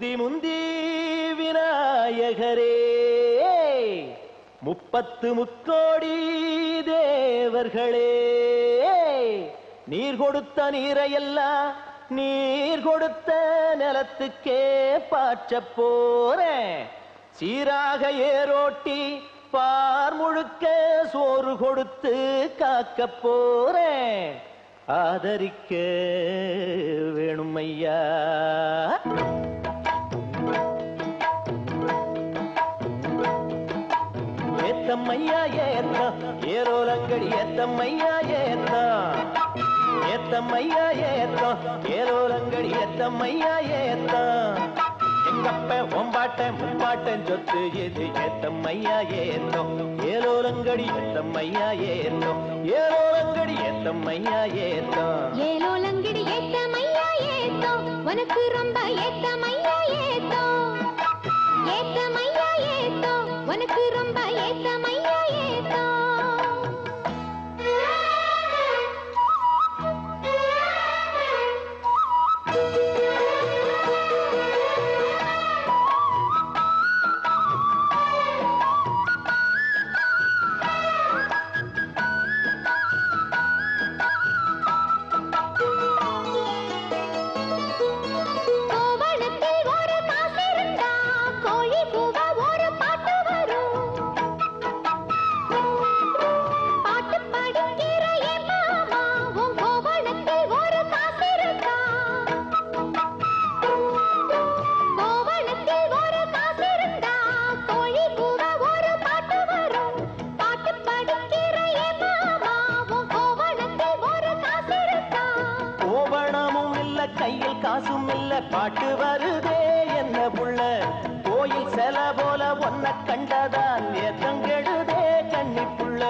முந்தி முந்தி விநாயகரே 30 முக்கோடி தேவர்களே நீர் கொடுத்த நீரையெல்லாம் நீர் கொடுத்த நிலத்துக்கே பாய்ச்ச போறேன் சீராக ஏரோட்டி பார் முழுக்க சோறு கொடுத்து காக்க போறேன் ஆதரிக்க வேணும் ஐயா ஏத்தம்மையா ஏத்தம் ஏரோலங்கடி ஏத்தம்மையா ஏத்தம் ஏத்தம்மையா ஏத்தம் ஏரோலங்கடி ஏத்தம்மையா ஏத்தம் எங்கப்ப ஒம்பாட்டன் முப்பாட்டன் சொத்து எது ஏத்தம்மையா ஏத்தம் ஏலோலங்கடி ஏத்தம்மையா ஏத்தம் ஏலோலங்கடி ஏத்தம்மையா ஏத்தம் ஏலோலங்கடி ஏத்தம்மையா ஏத்தம் உனக்கு ரொம்ப ஏத்தம்மையா ஏத்தம் ஏத்தம்மையா ஏத்தம் உனக்கு ரொம்ப ஏத்தம்மையா ஏத்தம் பாட்டு வருதே என்ன புள்ள கோயில் செல போல ஒன்ன கண்டதான் ஏத்தங்கெடுதே கண்ணி புள்ள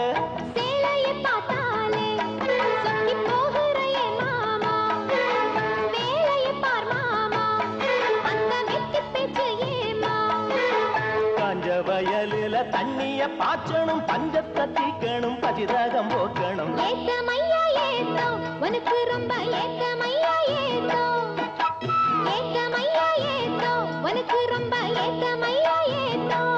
சேலையை பார்த்தாலே சொக்கி போகிறையே மாமா வேலையை பார் மாமா அந்த வெட்டி பேச்சு ஏமா காஞ்ச வயலில தண்ணிய பாய்ச்சணும் பஞ்சத்தை தீக்கணும் பசிதாகம் போக்கணும் ஏத்தமையா ஏத்தம் உனக்கு ரொம்ப ஏத்தமையா ஏத்தம் ஏத்தமையா ஏத்தம் உனக்கு ரொம்ப ஏத்தமையா ஏத்தம்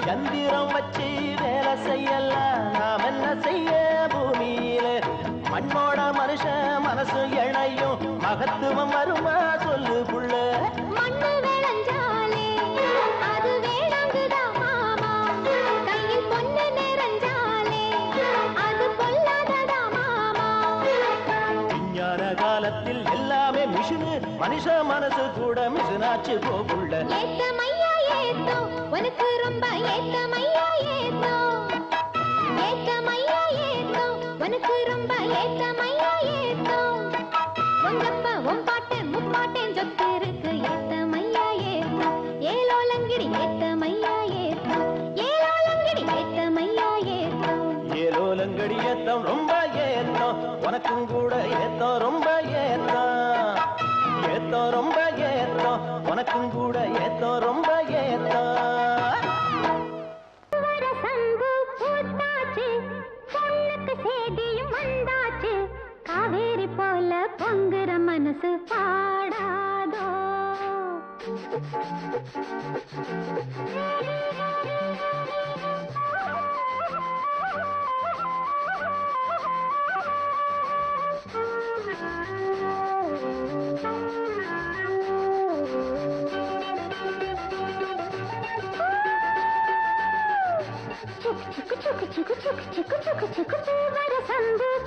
சந்திரம் வச்சு வேலை செய்யலாம் நாம் என்ன செய்ய பூமியில மண்ணோட மனுஷன் மனசு இணையும் மகத்துவம் வருமா சொல்லு புள்ள மண்ணு விளைஞ்சாலே அது வேணாங்குதா மாமா கையில் பொண்ணு நிறைஞ்சாலே அது பொல்லாததா மாமா விஞ்ஞான காலத்தில் எல்லாமே மிஷினு மனுஷ மனசு கூட மிஷினாச்சு போகுள்ள ஏத்தமையா ஏத்தம் உனக்கு ரொம்ப ஏத்தமையா ஏத்தம் ஏத்தமையா ஏத்தம் உனக்கு ரொம்ப ஏத்தமையா ஏத்தம் உங்கப்ப உம்பாட்டன் முப்பாட்டன் சொத்து இருக்கு ஏத்தமையா ஏத்தம் ஏலோலங்கிடி ஏத்தமையா ஏத்தம் ஏலோலங்கிடி ஏத்தமையா ஏத்தம் ஏலோலங்கடி ஏத்தம் ரொம்ப ஏத்தம் உனக்கும் கூட ஏத்தம் ரொம்ப ஏத்தம் ஏத்தம் ரொம்ப ஏத்தம் உனக்கும் கூட ஏத்தம் ரொம்ப ஏத்தம் சங்கு பூத்தாச்சு பொண்ணுக்கு சேதியும் வந்தாச்சு காவேரி போல பொங்குற மனசு பாடாதோ பூவரசம்பு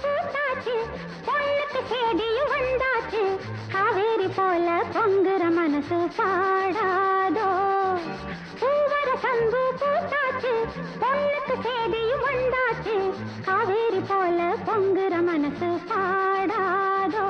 பூத்தாச்சு பொண்ணுக்கு சேதியும் வந்தாச்சு காவேரி போல பொங்குற மனசு பாடாதோ பூவரசம்பு பூத்தாச்சு பொண்ணுக்கு சேதியும் வந்தாச்சு காவேரி போல பொங்குற மனசு பாடாதோ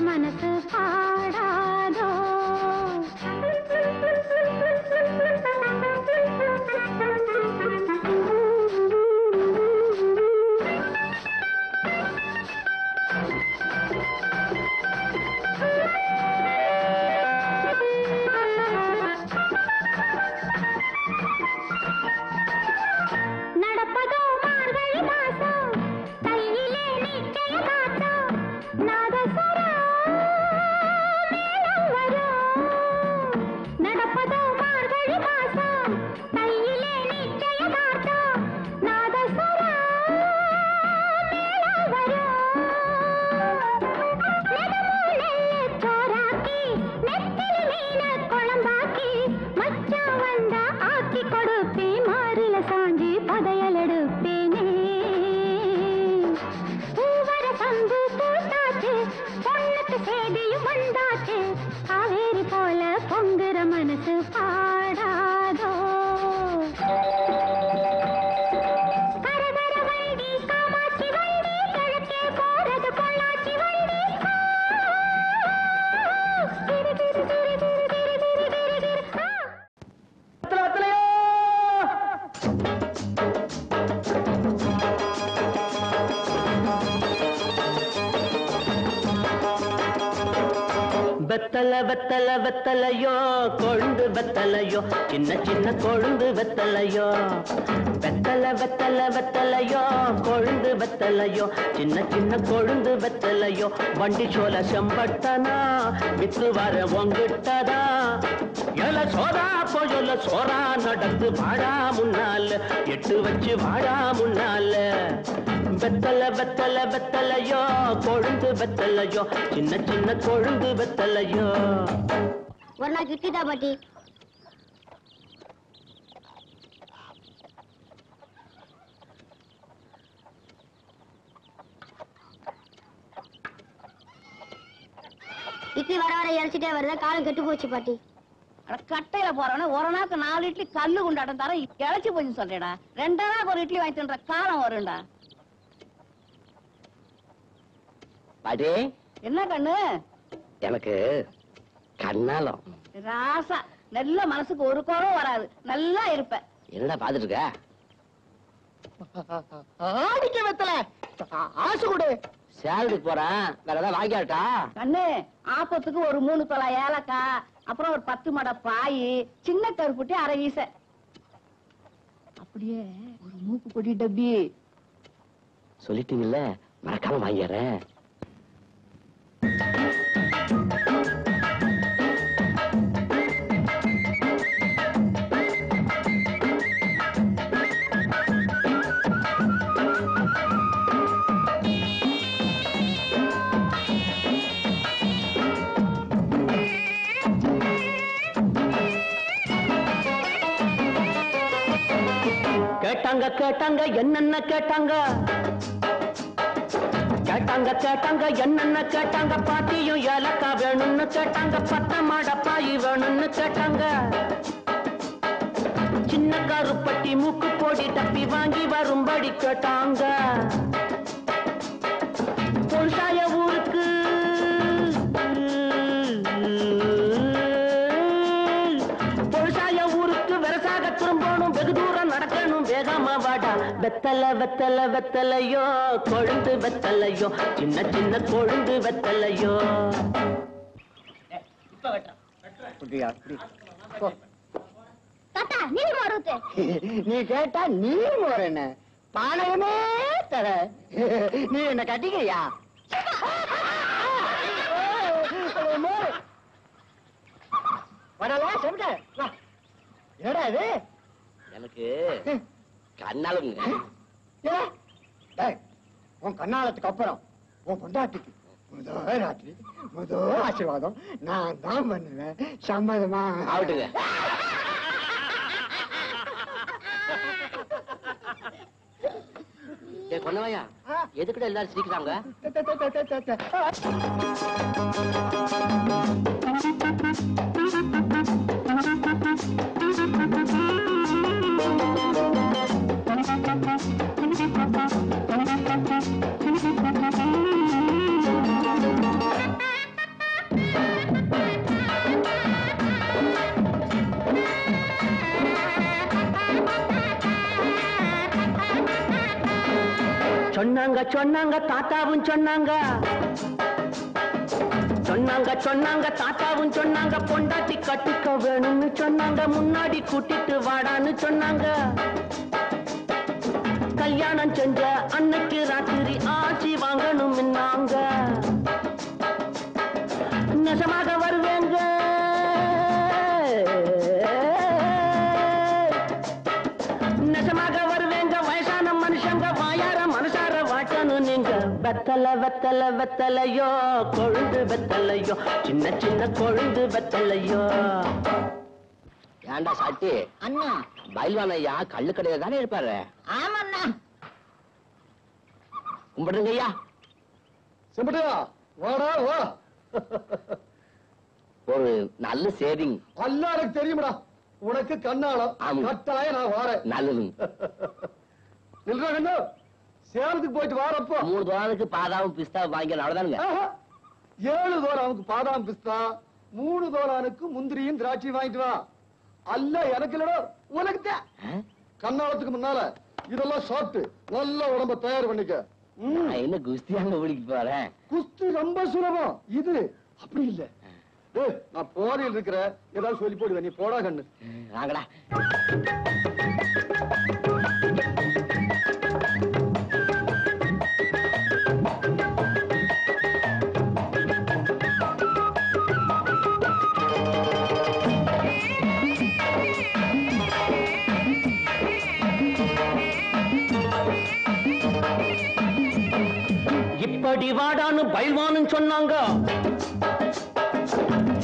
மனசு பாடாதோ நடப்பதோ மார்கழி மாசம் கையிலே நிச்சய காத்தம் நாதஸ்வரம் மேளம் வரும் நடப்பதோ மார்கழி மாசம் கையிலே நிச்சய காத்தம் நாதஸ்வரம் மேளம் வரும் நெடுமூலையை சோறாக்கி நெத்திலி மீன குழம்பாக்கி மச்சான் வந்தா ஆக்கி கொடுப்பே மாறில சாஞ்சி பதையல் எடுப்பேனே பூவரசம்பு பூத்தாச்சு பொண்ணுக்கு சேதியும் வந்தாச்சு காவேரி போல பொங்குற மனசு பாடாதோ கரகர வண்டி காமாட்சி வண்டி கிழக்கே போறது பொள்ளாச்சி வண்டி கிரி கிரி கிரி கிரி கிரி கிரி கிரி கிரி வெத்தல வெத்தல வெத்தலையோ கொழுந்து வெத்தலையோ சின்ன சின்ன கொழுந்து வெத்தலையோ வெத்தல வெத்தல வெத்தலையோ கொழுந்து வெத்தலையோ சின்ன சின்ன கொழுந்து வெத்தலையோ வண்டி சோல செம்பட்டனா வித்து வர ஒங்கிட்டதா எல சோதா போயொல்ல சோரா நடந்து வாடா முன்னால எட்டு வச்சு வாடா முன்னால வெத்தல வெத்தல வெத்தலையோ கொழுந்து வெத்தலையோ சின்ன சின்ன கொழுந்து வெத்தலையோ ஒரு நாள் கிட்டிதா பாட்டி இட்லி வர வர இறச்சிட்டே வருதா காலம் கெட்டு போச்சு பாட்டி கட்டையில போறவன ஒரு நாளுக்கு 4 இட்லி கல்லு குண்டாட்டம் தர இழைச்சி போச்சு சொல்றேடா 2 நாளுக்கு ஒரு இட்லி வாங்கி தின்ற காலம் வரும்டா பாட்டி என்ன கண்ணு எனக்கு கண்ணாலம் ராசா நல்ல மனசுக்கு ஒரு குறவும் வராது நல்லா இருப்ப என்னடா பாத்துட்டு இருக்க ஆடிக்க வெத்தல ஆசு கொடு சேலரிக்கு போறேன் வேற ஏதாவது வாங்கியாட்டா கண்ணு ஆப்பத்துக்கு ஒரு 3 தொலை ஏலக்காய் அப்புறம் ஒரு 10 மடை பாய் சின்ன கருப்புட்டி அரை வீச அப்படியே ஒரு மூக்கு பொடி டப்பி சொல்லிட்டீங்கல்ல மறக்காம வாங்கிடுறேன் கேட்டாங்க கேட்டாங்க என்னென்ன கேட்டாங்க கேட்டாங்க கேட்டாங்க என்னென்ன கேட்டாங்க பாட்டியும் ஏலக்கா வேணும்னு கேட்டாங்க பட்ட மாடப்பாயி வேணும்னு கேட்டாங்க சின்ன கருப்பட்டி மூக்கு போடி டப்பி வாங்கி வரும்படி கேட்டாங்க பொருசாய ஊருக்கு பொருசாய ஊருக்கு வெரசாக திரும்பணும் வெகு தூரம் நடக்கணும் வேகமா வாடா வெத்தல வெத்தல வெத்தலையோ கொழுந்து வெத்தலையோ சின்ன சின்ன கொழுந்து வெத்தலையோ தாத்தா நீர் மோருத்து நீ கேட்டா நீர் மோர் என்ன பானையமே தர நீ என்ன கட்டிக்கிறியா வரலாம் செவிட்ட ஏடா இது எனக்கு கண்ணாலுங்க உன் கண்ணாலத்துக்கு அப்புறம் உன் பொண்டாட்டிக்கு முதல் ஆசீர்வாதம் நான் தான் பண்ணுவேன் சம்மதமா ஆகட்டுங்க கொன்னவையா எதுக்கிட்ட எல்லாரும் சிரிக்கிறாங்க சொன்னாங்க சொன்னாங்க தாத்தாவும் சொன்னாங்க சொன்னாங்க சொன்னாங்க தாத்தாவும் சொன்னாங்க பொண்டாட்டி கட்டிக்க வேணும்னு சொன்னாங்க முன்னாடி கூட்டிட்டு வாடான்னு சொன்னாங்க கல்யாணம் செஞ்ச அன்னைக்கு ராத்திரி ஆட்சி வாங்கணும் நாங்க நெசமாக வருவேங்க நெசமாக வருவேங்க வயசான மனுஷங்க வாயார மனசார வாட்டணும் நீங்க வெத்தல வெத்தல வெத்தலையோ கொழுந்து வெத்தலையோ சின்ன சின்ன கொழுந்து வெத்தலையோ ஏண்டா சாட்டி அண்ணா பயில்வான் ஐயா கள்ளு கடையில தானே இருப்பாரு ஆமாண்ணா கும்பிடுங்க ஐயா செம்பட்டியா வாடா வா ஒரு நல்ல சேவிங் அல்ல எனக்கு தெரியுமடா உனக்கு கண்ணாலம் ஆமா. கட்டாய நான் வாரேன் நல்லது நில்றா கண்ணு சேலத்துக்கு போயிட்டு வாரப்போ 3 தோரானுக்கு பாதாவும் பிஸ்தா வாங்கி அவ்வளவுதானுங்க 7 தோரானுக்கு பாதாம் பிஸ்தா 3 தோரானுக்கு முந்திரியும் திராட்சை வாங்கிட்டு வா அல்ல எனக்கு இல்லடா உனக்கு கண்ணாலத்துக்கு முன்னால இதெல்லாம் சாப்பிட்டு நல்ல உடம்ப தயார் பண்ணிக்க நான் என்ன குஸ்தியாங்க ஓடிக்கு போறேன் குஸ்தி ரொம்ப சுலபம் இது அப்படி இல்ல நான் போதையில் இருக்கிற ஏதாவது சொல்லி போடுவேன் நீ போடா கண்ணு வாங்கடா இப்படி வாடான்னு பயில்வான்னு சொன்னாங்க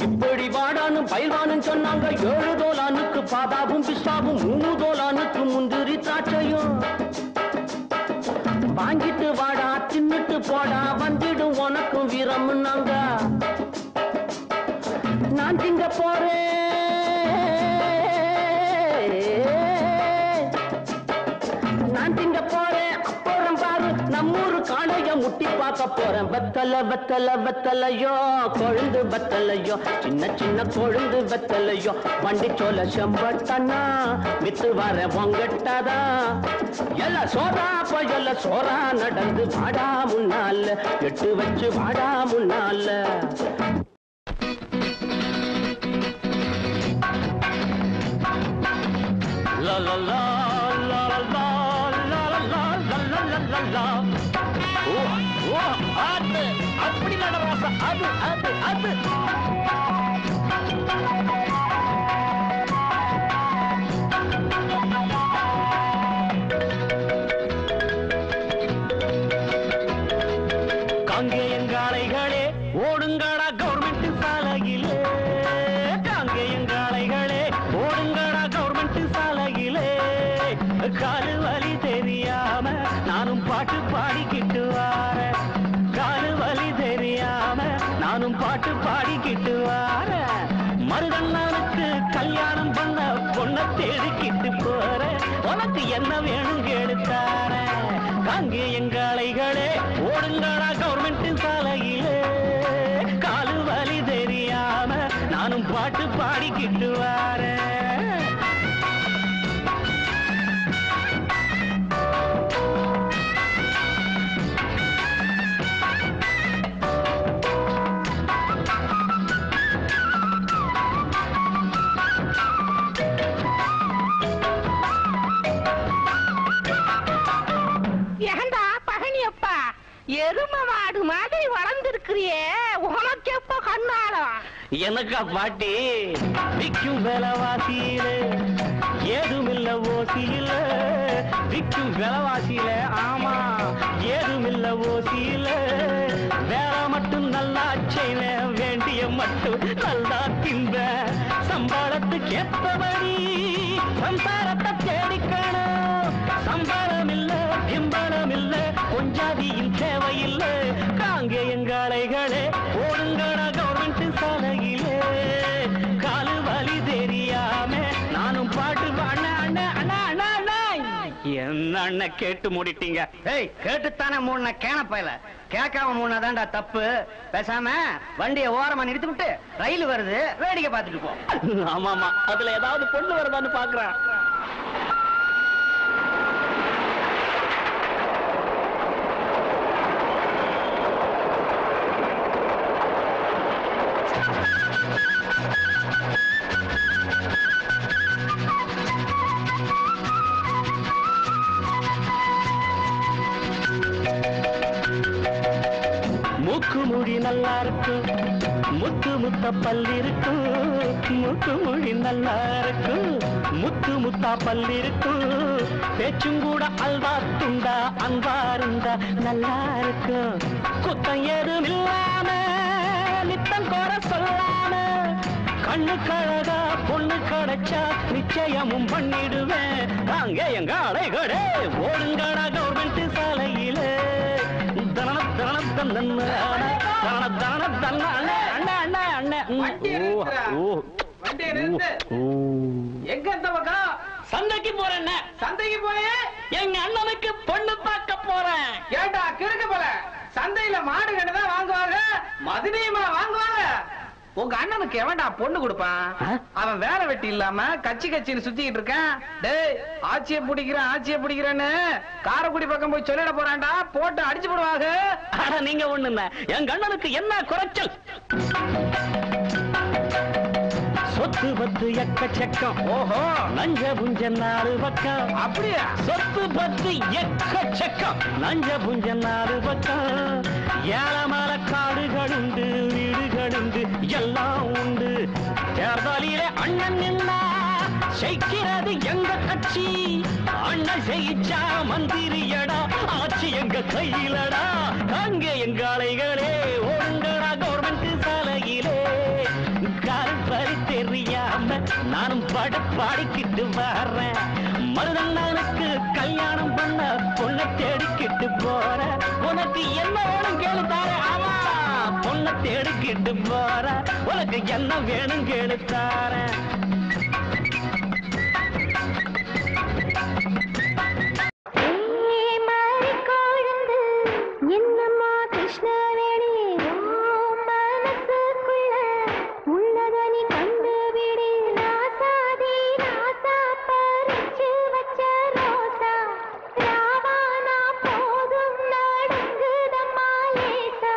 இப்படி வாடான்னு பயில்வான்னு சொன்னாங்க 7 தோலானுக்கு பாதாவும் பிஸ்தாவும் 3 தோலானுக்கு முந்திரி திராட்சையும் வாங்கிட்டு வாடா தின்னுட்டு போடா வந்துடும் உனக்கும் வீரம்னாங்க நான் திங்க போறேன் நான் திங்க போறேன் அப்புறம் பாரு நம்மூரு காளைய முட்டி பார்க்க போறேன் வெத்தல வெத்தல வெத்தலையோ கொழுந்து வெத்தலையோ சின்ன சின்ன கொழுந்து வெத்தலையோ வண்டி சோல செம்பட்டனா வித்து வர பொங்கட்டதா எல்லாம் சோறா போயல்ல சோறா நடந்து வாடா முன்னால எட்டு வச்சு வாடா முன்னால la la la la la la la la la la la la la ஓ ஓ அது அப்படி நடராசா அது அது அது காங்கேயங்காளைகளே ஓடுங்கடா கவர்மெண்ட் சாலையிலே காங்கேயங்காளைகளே ஓடுங்கடா கவர்மெண்ட் சாலையிலே காலு பாட்டு பாடிக்கிட்டு வார மருதண்ணனுக்கு கல்யாணம் பண்ண பொண்ணை தேடிக்கிட்டு போற உனக்கு என்ன வேணும் கேளுத்தார அங்கே எங்காளைகளே ஓடுங்கடா கவர்மெண்ட் சாலையிலே காலு வலி தெரியாம நானும் பாட்டு பாடிக்கிட்டு வாரேன் ஏண்டா பழனியப்பா எரும மாடு மாதிரி வளர்ந்துருக்கிறியே உனக்கு எப்ப கண்ணாலம் எனக்கா பாட்டி விக்கும் விலைவாசியில ஏதுமில்ல ஓசியில விக்கும் விலைவாசியில ஆமா ஏதுமில்ல ஓசியில வேலை மட்டும் நல்லா செய்வ வேண்டிய மட்டும் நல்லா தின்ப சம்பளத்துக்கு ஏத்தபடி சம்சாரத்தை தேடிக்கணும் சம்பளம் இல்ல பிம்பளம் இல்ல கொஞ்சாதியின் தேவையில்லை காங்க எங்காளைகளே ஓடுங்கடா கவர்மெண்ட் சாலையிலே காலு வலி தெரியாம நானும் பாட்டு என்ன அண்ணன் கேட்டு மூடிட்டீங்க கேட்டுத்தானே மூணு கேனப்பையில கேட்காம மூணாதான்டா தப்பு பேசாம வண்டியை ஓரமா நிறுத்தி விட்டு ரயில் வருது வேடிக்கை பார்த்துட்டு போ ஆமாமா அதுல ஏதாவது பொண்ணு வருதான்னு பாக்குறேன் மூக்கு மொழி நல்லா இருக்கும் முத்து முத்த பல்லு இருக்கும் மூக்கு மொழி நல்லா இருக்கும் முத்து முத்தா பல்லு இருக்கும் பேச்சும் கூட அல்வா துண்டா அன்பா இருந்தா நல்லா இருக்கும் குத்தம் ஏதும் இல்லாம நித்தம் கோர சொல்லாம கண்ணு கழகா பொண்ணு கிடைச்சா நிச்சயமும் பண்ணிடுவேன் அங்கே எங்க அலைகளே ஓடுங்கடா கவர்மெண்ட் சாலையிலே எங்க இந்த பக்கம் சந்தைக்கு போறேன் சந்தைக்கு போய் எங்க அண்ணனுக்கு பொண்ணு பார்க்க போறேன் கேட்டா கிழக்கு போல சந்தையில மாடு கண்டுதான் வாங்குவாங்க மதுரையுமா வாங்குவாங்க உங்க அண்ணனுக்கு எவன்டா பொண்ணு கொடுப்பான் அவன் வேலை வெட்டி இல்லாம கட்சி கட்சின்னு சுத்திக்கிட்டு இருக்கான் டேய் ஆட்சியை பிடிக்கிறேன்னு காரைக்குடி பக்கம் போய் சொல்லிட போறான்டா போட்டு அடிச்சு போடுவாங்க ஆனா நீங்க ஒண்ணுங்க எங்க அண்ணனுக்கு என்ன குறைச்சல் சொத்து பத்து எக்கச்சக்கம் ஓஹோ நஞ்ச புஞ்ச நாலு பக்கம் அப்படியா சொத்து பத்து எக்கச்சக்கம் நஞ்ச புஞ்ச நாலு பக்கம் ஏழமல காடுகள் உண்டு வீடுகள் உண்டு எல்லாம் உண்டு தேர்தலிலே அண்ணன் நின்னா செய்கிறது எங்க கட்சி அண்ணன் செய்ச்சா மந்திரியடா ஆட்சி எங்க கையிலடா அங்க எங்க அலைகளே ஓடுங்கடா கவர்மெண்ட் சாலையிலே கால்வரி தெரியாம நானும் பாடிக்கிட்டு வர்றேன் மருதண்ணனுக்கு கல்யாணம் பண்ண பொண்ணை தேடிக்கிட்டு போறேன் உனக்கு என்ன வேணும் கேளு தார ஆமா பொண்ணை தேடிக்கிட்டு போறேன் உனக்கு என்ன வேணும் கேளு தாரேன் என்னம்மா கிருஷ்ணவேணி மனசுக்குள்ள உள்ளதனி கண்டுபிடி ராசாதி ராசா பறிச்சு வச்ச ரோசா ராவானா போதும் நடுங்குதம்மா லேசா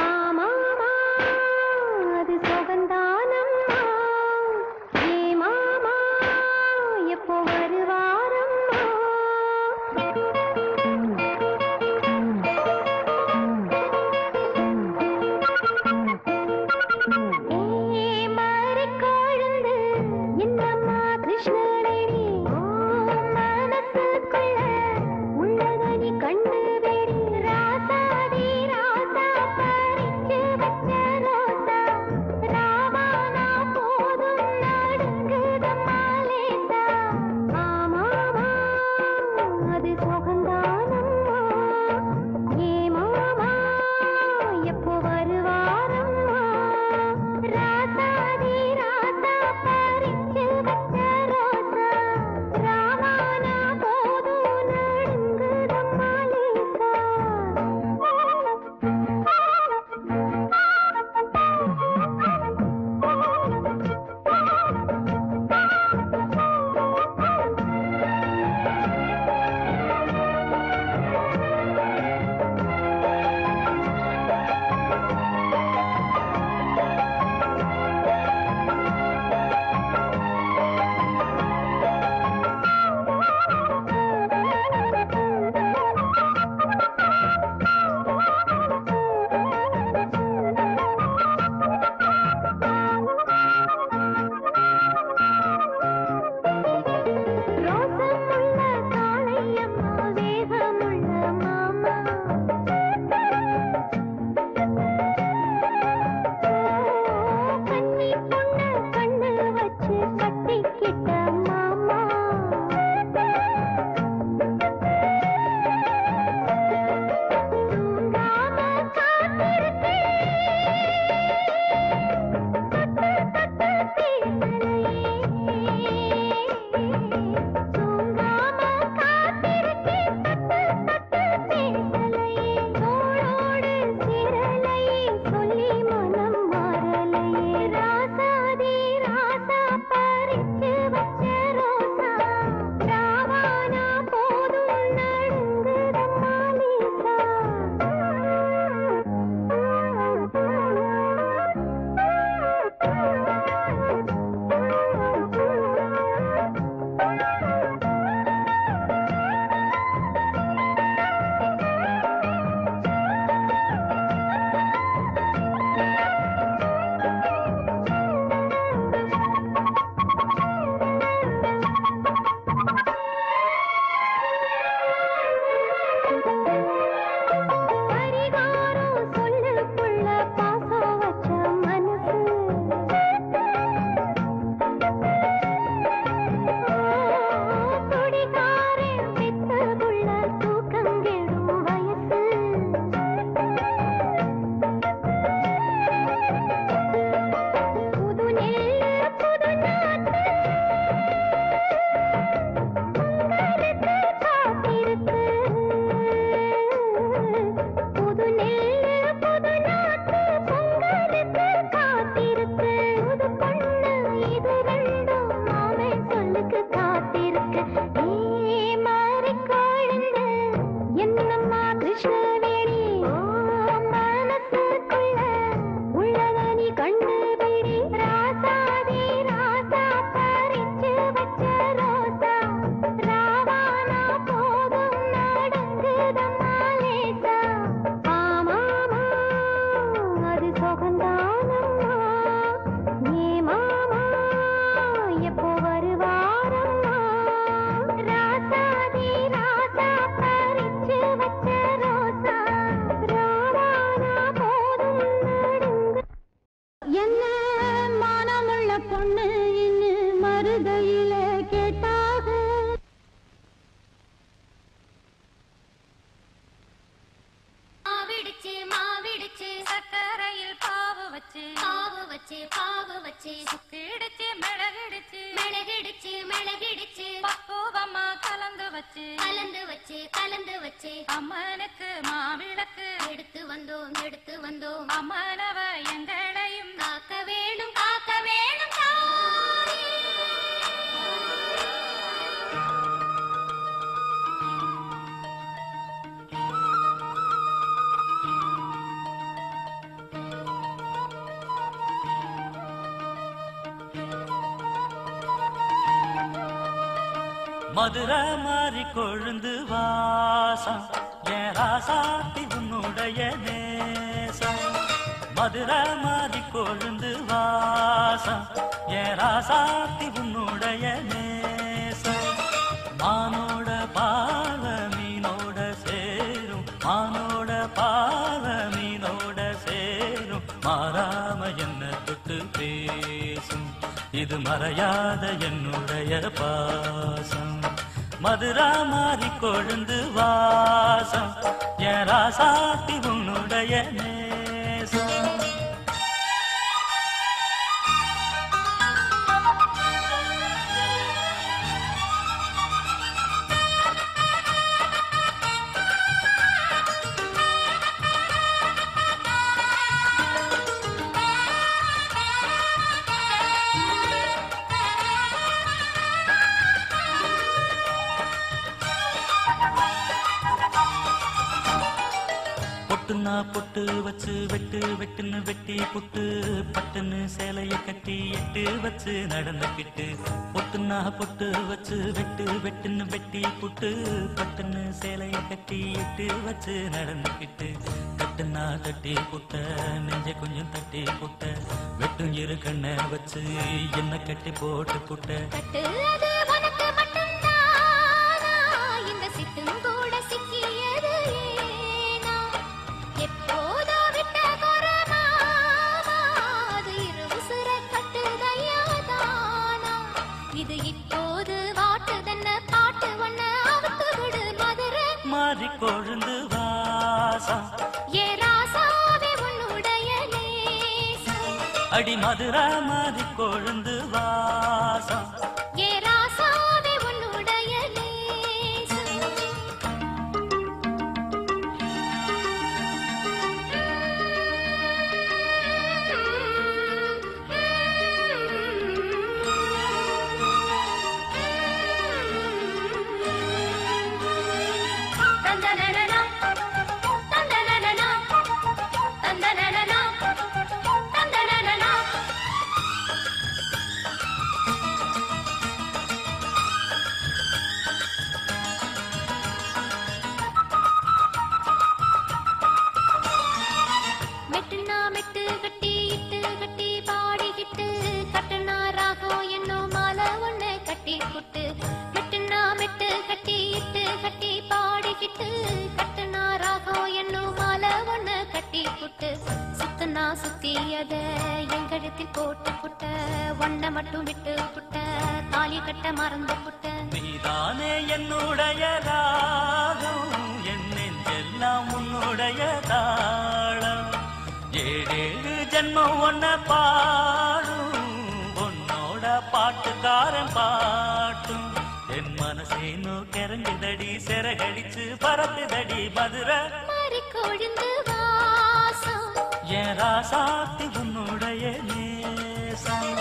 ஆமாமா அது சுகந்தானம்மா வச்சு பாவு வச்சு சுக்கிடுச்சு மிளகிடுச்சு மிளகிடுச்சு மிளகிடுச்சு பக்குவமா கலந்து வச்சு கலந்து வச்சு கலந்து வச்சு அம்மனுக்கு மாவிளக்கு எடுத்து வந்தோம் அம்மனவ எங்களையும் காக்க வேணும் மதுரை மாறி கொழுந்து வாசம் என் ராசாத்தி உன்னுடைய நேசம் மதுரை மாறி கொழுந்து வாசம் என் ராசாத்தி உன்னுடைய நேசம் மானோட பாவ மீனோட சேரும் மானோட பாவ மீனோட சேரும் மாறாம என்ன தொட்டு பேசும் இது மறையாத என்னுடைய பாசம் மதுரா மாறி கொழுந்து வாசம் என் ராசாத்தி உன்னுடைய நேசம் பொட்டு வச்சு வெட்டு வெட்டுன்னு வெட்டி புட்டு பட்டுன்னு சேலைய கட்டி எட்டு வச்சு நடந்துக்கிட்டு பொட்டுனா பொட்டு வச்சு வெட்டு வெட்டுன்னு வெட்டி புட்டு பட்டுன்னு சேலைய கட்டி எட்டு வச்சு நடந்துக்கிட்டு கட்டுனா கட்டி புட்ட நெஞ்ச கொஞ்சம் தட்டி புட்ட வெட்டும் இரு கண்ண வச்சு என்ன கட்டி போட்டு புட்ட மாறி கொழுந்து வாசம் ஏ ராசாவே உன்னுடைய நேசம் அடி மதுரா மாறி கொழுந்து வாசம் ஏ ராசாவே உன்னுடைய நேசம் சுத்தியத எங்கழுத்தில் போட்டு புட்ட ஒன்ன மட்டும் விட்டு புட்ட தாலி கட்ட மறந்து புட்ட நீதானே என்னுடைய ராகம் என் நெஞ்செல்லாம் உன்னுடைய தாளம் ஏழேழு ஜென்மம் ஒன்ன பாடும் உன்னோட பாட்டுக்காரன் பாட்டும் என் மனசேனோ கிறங்குதடி சிறகடிச்சு பறக்குதடி மதுரை மாறி கொழுந்து வாசம் என் ராசாத்தி உன்னுடைய நேசம்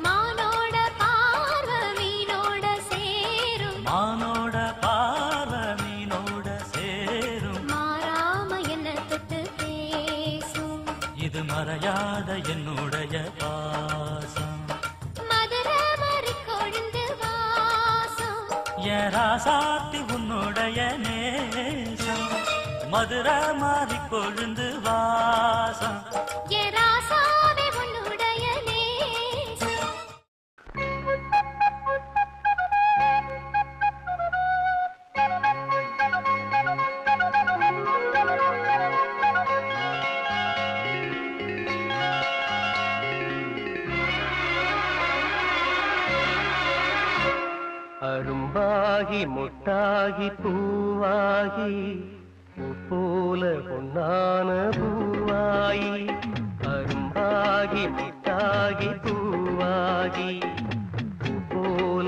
மானோட பார்வ மீனோட சேரும் மானோட பார்வ மீனோட சேரும் மாறாம என்ன தொட்டு பேசும் இது மறையாத என்னுடைய பாசம் மதுரை மாறி கொழுந்து வாசம் என் ராசாத்தி உன்னுடைய நேசம் மதுரை மாறி கொழுந்து வாசம் ஏ ராசாவே உன்னுடைய நேசம் அரும்பாகி முட்டாகி பூவாகி போல பொன்னான பூவாயி அரும்பாகி முட்டாகி மொட்டாகி பூவாகி போல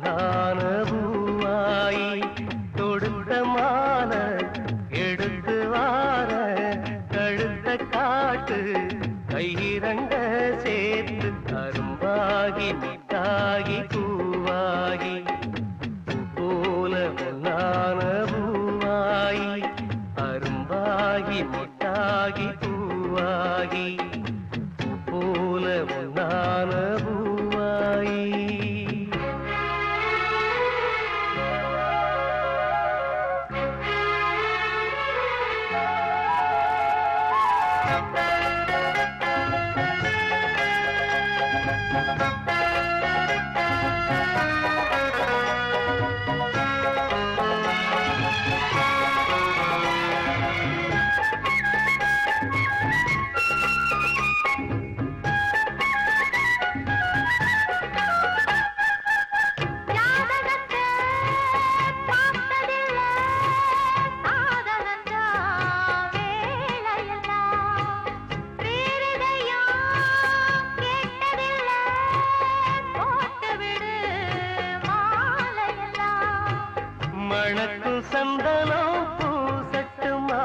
நான பூவாயி தொடுத்த மாலை எடுத்து வார கழுத்த காட்டு கையிரண்ட சேர்த்து அரும்பாகி மொட்டாகி பூவாகி போல நான பூவாயி அரும்பாகி மொட்டாகி பூவாகி போல நான பூவாயி மணக்கும் சந்தனம் பூசட்டுமா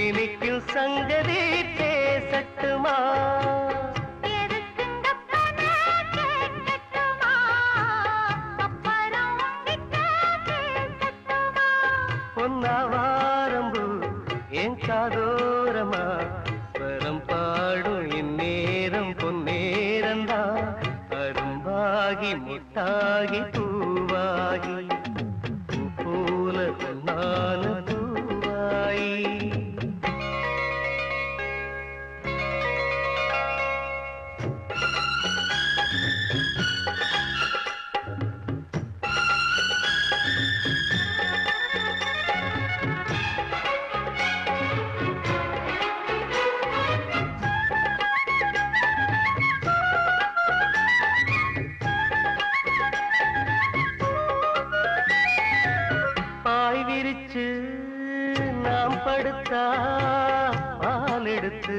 இனிக்கும் சங்கதி பேசட்டுமா பொன்னாவாரம்பு என் காதோரமா ஸ்வரம் பாடும் இந்நேரம் பொன்னேரந்தா அரும்பாகி முட்டாகி பூவாகி பூல பொன்னான பூவாயி பாய் விரிச்சு நாம் படுத்தா பால் எடுத்து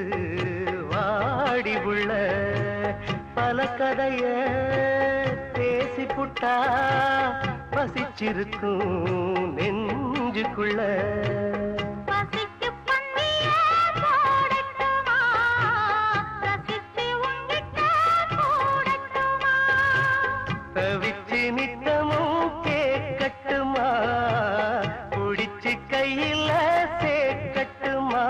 வாடி உள்ள பல கதைய பேசி புட்டா பசிச்சிருக்கும் நெஞ்சுக்குள்ள தவிச்சு நித்தமும் கேட்கட்டுமா குடிச்சு கையில சேர்க்கட்டுமா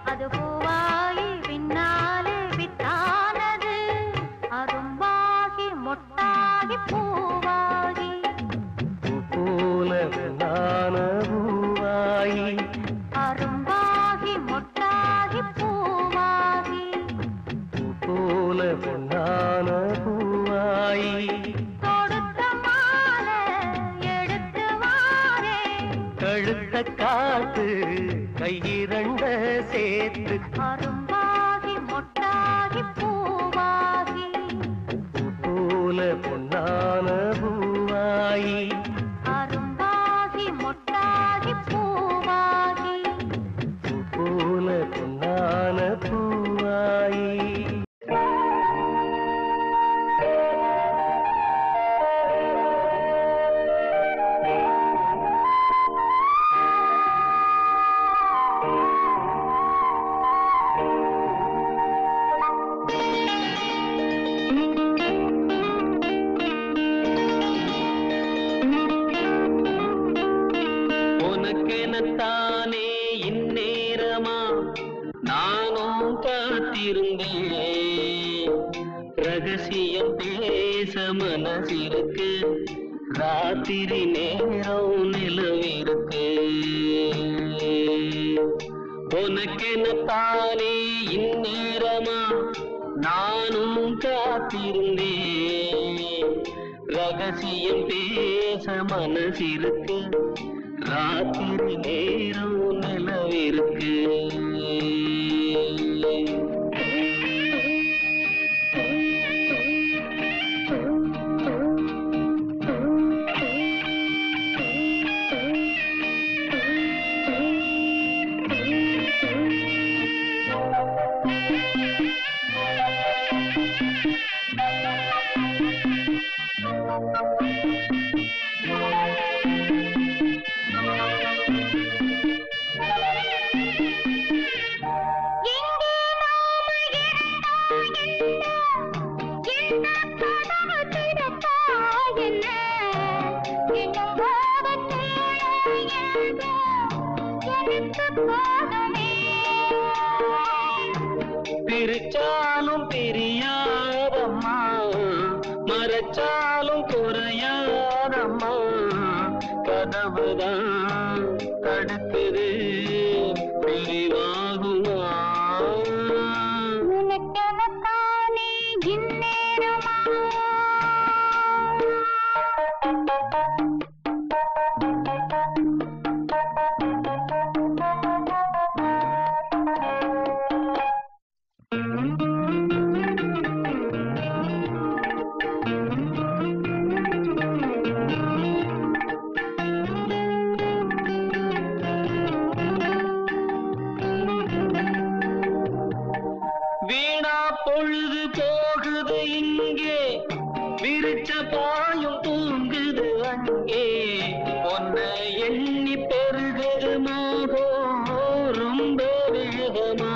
அது பூவாகி பின்னாலே வித்தானது அரும்பாகி மொட்டாகி பூவாகி போல நான பூவாயி அரும்பாகி மொட்டாகி பூவாகி போல நான பூவாயி தொடுத்த மாலை எடுத்து வாரே கழுத்த காட்டு கையிரண்ட சேர்த்து அரும்பாகி மொட்டாகி பூவாகி போல பொன்னான பூவாயி அரும்பாகி மொட்டாகி பூவாகி போல பொன்னான பூவாயி உனக்கெனத்தானே இந்நேரமா நானும் காத்திருந்தேன் ரகசியம் பேச மனசிருக்கு ராத்திரி நேரம் நிலவிருக்கு உனக்கெனத்தானே இந்நேரமா நானும் காத்திருந்தேன் ரகசியம் பேச மனசிருக்கு ராத்திரி நேரம் நிலவிருக்கு பிரிச்சாலும் பிரியாதம்மா, மறைச்சாலும் குறையாதம்மா, கதவுதான் தடுக்குது பிரிவாகுமா. உனக்கெனக்கானே இந்நேரமா வீணா பொழுது போகுது இங்கே, விரிச்ச பாயும் தூங்குது அங்கே, பொன்ன எண்ணி பெருகுது மோகம் ரொம்ப வேகமா.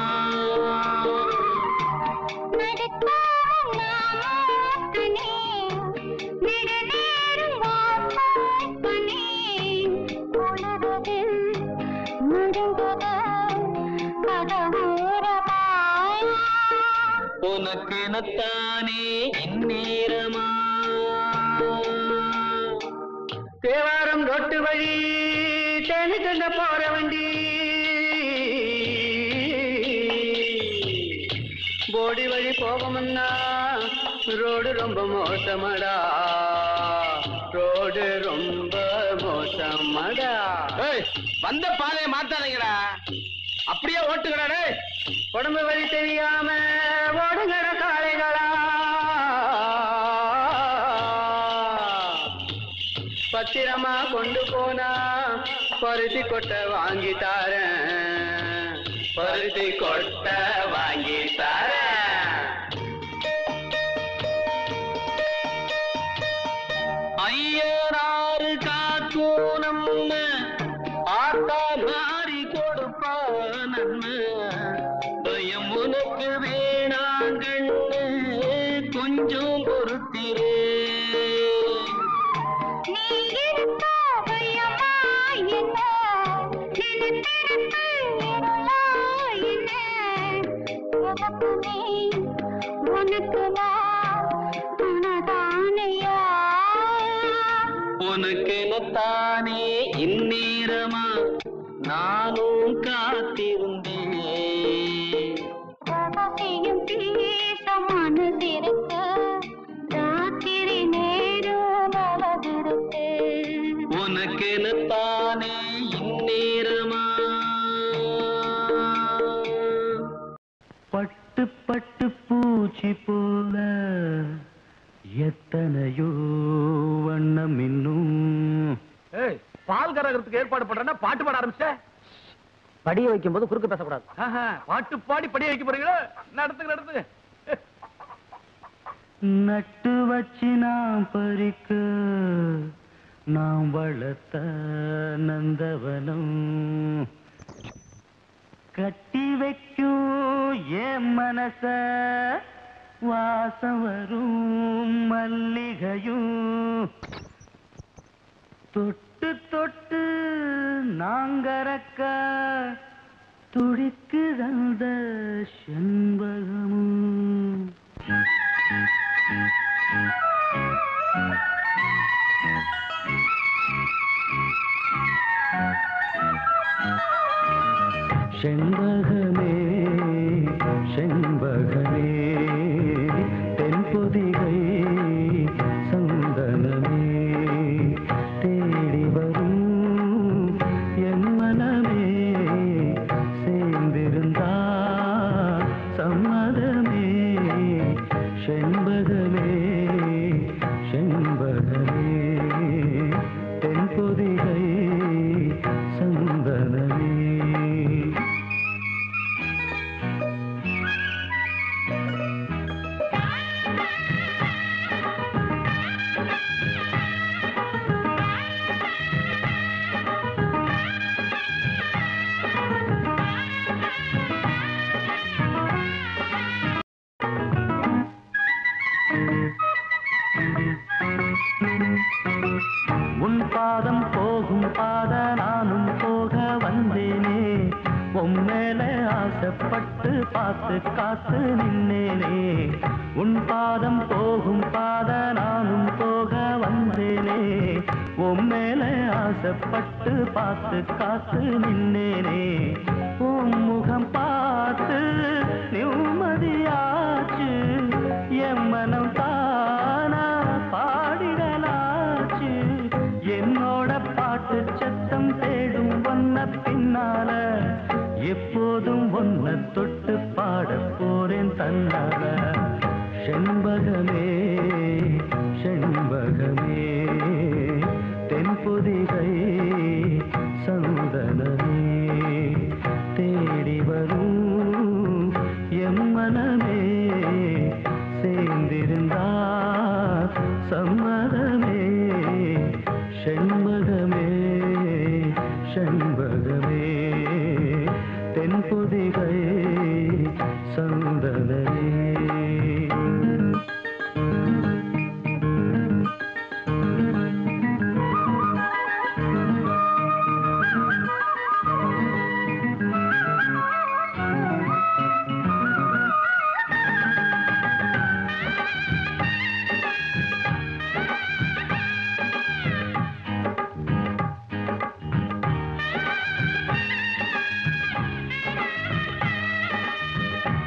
உனக்கெனத்தானே இந்நேரமா. தேவாரம் ரோட்டு வழி தேனி கண்ட போற வண்டி, போடி வழி போகமுன்னா ரோடு ரொம்ப மோசமடா, ரோடு ரொம்ப மோசமடா. வந்த பாதையை மாத்தாதீங்கடா, அப்படியே ஓட்டுங்கடா. உடம்பு வழி தெரியாம ஓடுங்கட காளைகளா, பத்திரமா கொண்டு போனா பருத்தி கொட்டை வாங்கி தாரேன், பருத்தி கொட்டை வாங்கி தாரேன். ஐயனாறு காக்கும் நம்ம ஆத்தா மாறி கொடுப்பா நன்மை, பயம் உனக்கு வேணாங்கண்ணு கொஞ்சம் பொறுத்திரே. உனக்கெனத்தானே இந்நேரமா நானும் காத்திருந்தேன். உனக்கெனத்தானே இந்நேரமா. பட்டு பட்டு பூச்சி போல எத்தனையோ வண்ணம் இன்னும். பால் கரகத்துக்கு ஏற்பாடு பண்றேன்னா பாட்டு பாட ஆரம்பிச்ச. படிய வைக்கும் போது குறுக்க பேசக்கூடாது. பாட்டு பாடி படிய வைக்க போறீங்களா? நடத்துங்க நடத்துங்க. நட்டு வச்சு நாம் பறிக்க நாம் வளர்த்த நந்தவனம், கட்டி வைக்கும் என் மனச வாசம் வரும் மல்லிகையும், தொட்டு தொட்டு நாங்கறக்க துடிக்குதந்த செண்பகமும். செண்பகமே செண்பகமே தென்பொதிகை சந்தனமே, தேடி வரும் என் மனமே சேர்ந்திருந்தா சம்மதமே. செண்பகமே செண்பகமே தென்பொதிகை சந்தனமே. மேல ஆசைப்பட்டு பார்த்து காத்து நின்னேனே உன் பாதம் போகும் பாத நானும் போக வந்தேனே உன் மேல ஆசைப்பட்டு பார்த்து காத்து நின்னேனே உன் முகம் பார்த்து நிம்மதியாச்சு என் மனம் தானா பாடிடலாச்சு என்னோட பாட்டு சத்தம் தேடும் ஒன்ன பின்னால எப்போதும் ஒன்ன தொட்டு பாட போறேன் தன்னால செண்பகமே செண்பகமே தென்பொதிகை சந்தனமே தேடி வரும் எம் மனமே சேர்ந்திருந்தா சம்மதமே செண்பகமே செண்பகமே தென்பொதிகை சந்தனமே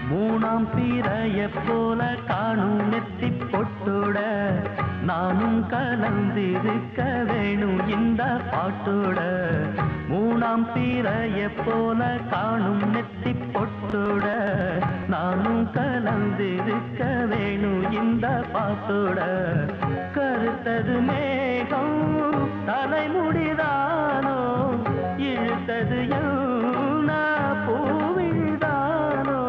மூணாம் பிறைய போல காணும் நெத்தி பொட்டோட நானும் கலந்திருக்க வேணும் இந்த பாட்டோட மூணாம் பிறைய போல காணும் நெத்தி பொட்டோட நானும் கலந்திருக்க வேணும் இந்த பாட்டோட கருத்தது மேகம் தலைமுடிதானோ இழுத்தது பூவிழ்தானோ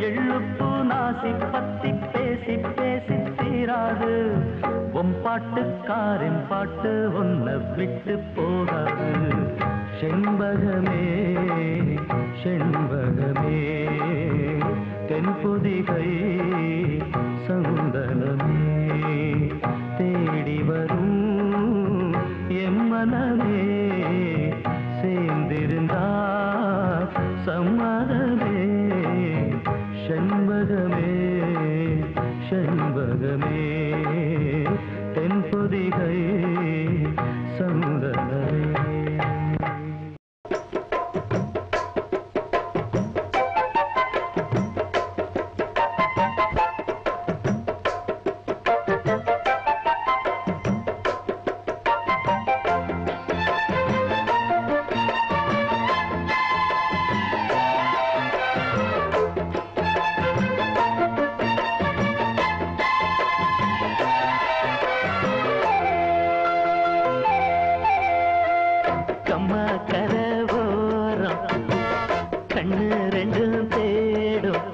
எழுப்பு நாசி பத்தி பேசி பேசி தீராது உன் பாட்டுக்காரின் பாட்டு ஒன்ன விட்டு போகாது செண்பகமே செண்பகமே தென்பொதிகை சந்தனமே தேடி வரும் எம் மனமே சேர்ந்திருந்தா சம்மதமே செண்பகமே செண்பகமே தென்பொதிகை சந்தனமே கம்மா கரு ஓரம் கண்ணு ரெண்டும் தேடும்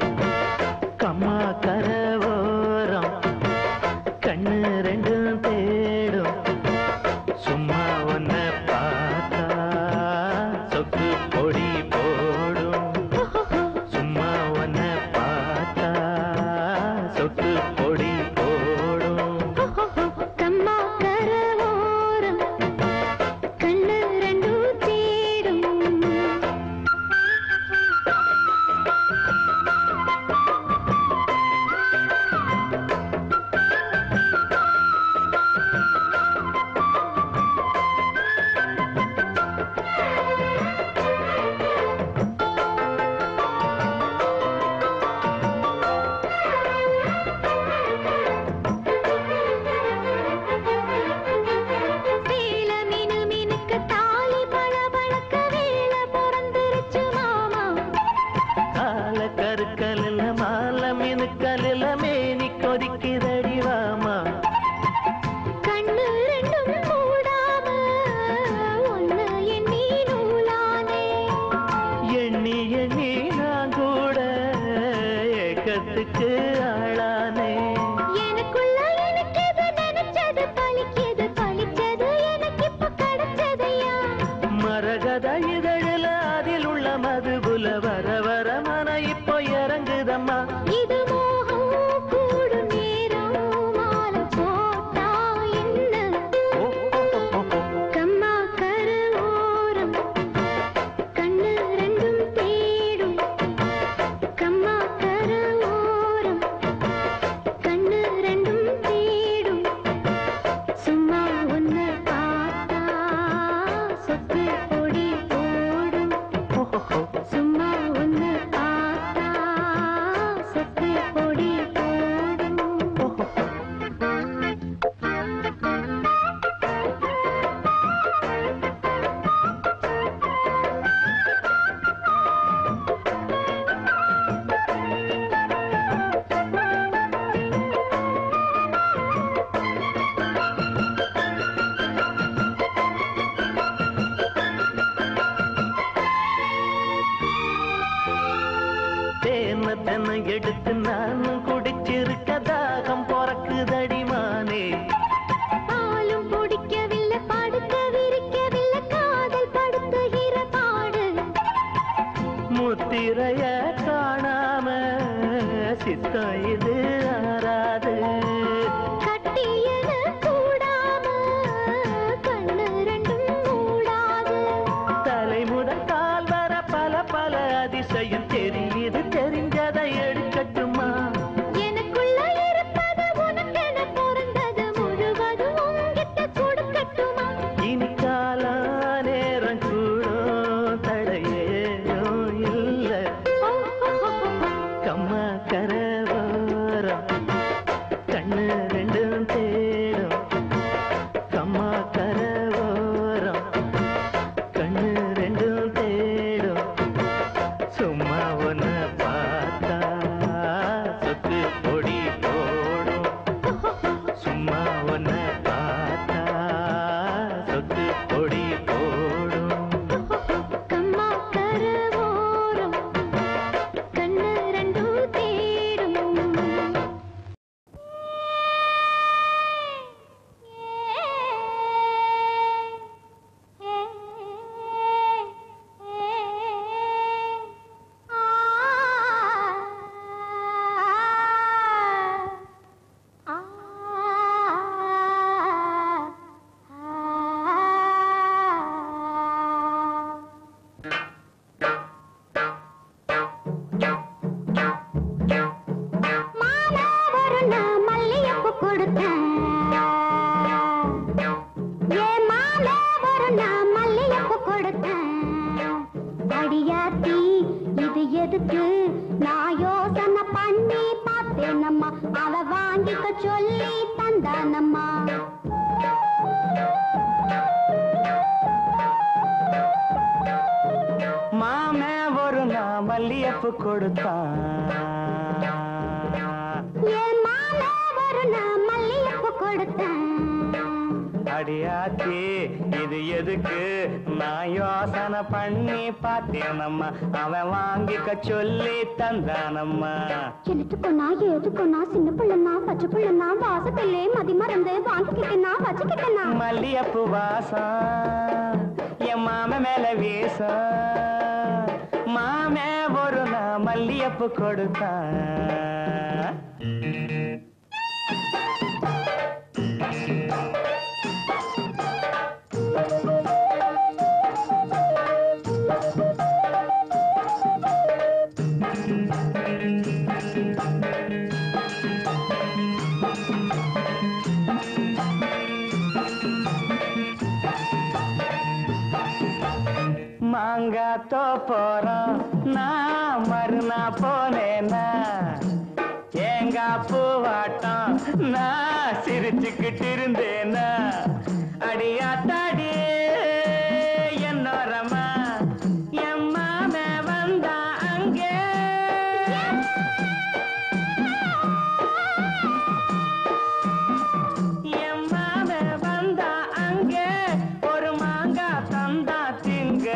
தென்னை எடுத்து நானும் குடிச்சிருக்க தாகம் பொறக்குதடிமானே. பாலும் குடிக்கவில்லை படுக்க விரிக்கவில்லை காதல் படுத்துகிற பாடு. முத்திரைய காணாம சித்தம் இது ஆறாது. கட்டியன கூடாம கண்ணு ரெண்டும் மூடாது. தலை முதல் கால் வர பல பல அதிசயம் தெரியுது, தெரிஞ்சதை எடுக்கட்டுமா? எனக்குள்ள இருப்பது உனக்கென பிறந்தது முழுவதும் உன்கிட்ட கொடுக்கட்டுமா? இனி கால நேரம் கூடும் தடையேனோ இல்ல. கம்மா கரவோரம் கண்ணு ரெண்டும் தேடும். கம்மா கரவோரம் கண்ணு ரெண்டும் தேடும். சும்மா ஒன்ன பார்த்தா சொத்து பொடி போடும். சும்மா ஒன்ன பார்த்தா சொத்து பொடி போடும். கம்மா கரவோரம் கண்ணு ரெண்டும் தேடும். மல்லியப்பு கொடுத்தேன் ஏ மாலை வரும் நான் மல்லியப்பு கொடுத்தேன். அடியாத்தி இது எதுக்கு நான் யோசனை பண்ணி பார்த்தேனம்மா. அவ வாங்கிக்க சொல்லி தந்தானம்மா. மாமே ஒரு நான் மல்லியப்பு கொடுத்தான். ஏ மாலை வரும் நான் மல்லியப்பு கொடுத்தேன். அடியாத்தி இது எதுக்கு நான் யோசனை பண்ணி பார்த்தேனம்மா. அவன் வாங்கிக்க சொல்லி தந்தானம்மா. எழுத்துக்கொன்னா ஏதுக்கொன்னா சின்ன பிள்ளைனா பச்சை பிள்ளைனா வாசத்திலே மதி மறந்து வாங்கிக்கிட்டேனா வச்சுக்கிட்டேனா. மல்லியப்பு வாசம் என் மாம மேல வீசம். மாமே ஒரு நான் மல்லியப்பு கொடுத்தான். மாங்காத்தோ போறோம் நான் மறுநா போனேனா. தேங்காய் பூவாட்டம் நான் சிரிச்சுக்கிட்டு இருந்தேனா. அடியாத்தாடி என்னோரமா என் மாமே வந்தா அங்கே. என் மாமே வந்தா அங்கே ஒரு மாங்காய் தந்தா திங்க.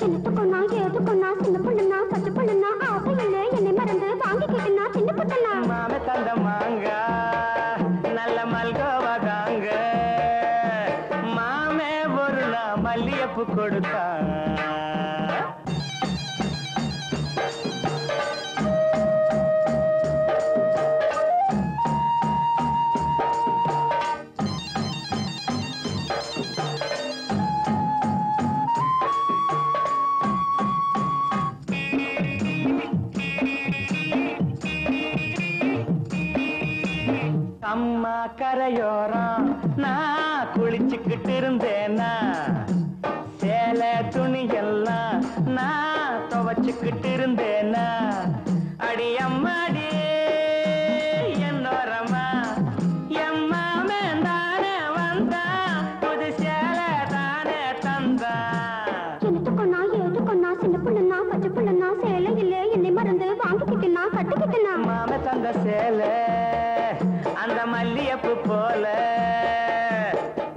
எழுத்துக்கொன்னா ஏதுக்கொன்னா சின்ன பிள்ளைனா பச்சை பிள்ளைனா ஆசையில்லை என்னை மறந்து வாங்கிக்கிட்டேனா சின்ன பிள்ளைனா. மாமே தந்த மாங்கா நல்ல மல்கோவா தாங்க. மாமே ஒரு நான் மல்லியப்பு கொடுத்தான். அம்மா கரையோரம் நான் குளிச்சுக்கிட்டு இருந்தேனா. சேலை துணி எல்லாம் நான் துவச்சுக்கிட்டு இருந்தேனா. அடி அம்மாடி என்னோரமா என் மாமன் தானே வந்தா புது சேலை தானே தந்தா. எழுத்துக்கொன்னா ஏதுக்கொன்னா சின்ன பிள்ளைனா பச்சை பிள்ளைனா சேலையில்லை என்னை மறந்து வாங்கிக்கிட்டேனா கட்டிக்கிட்டேனா. மாம தந்த சேலை அந்த மல்லியப்பு போல.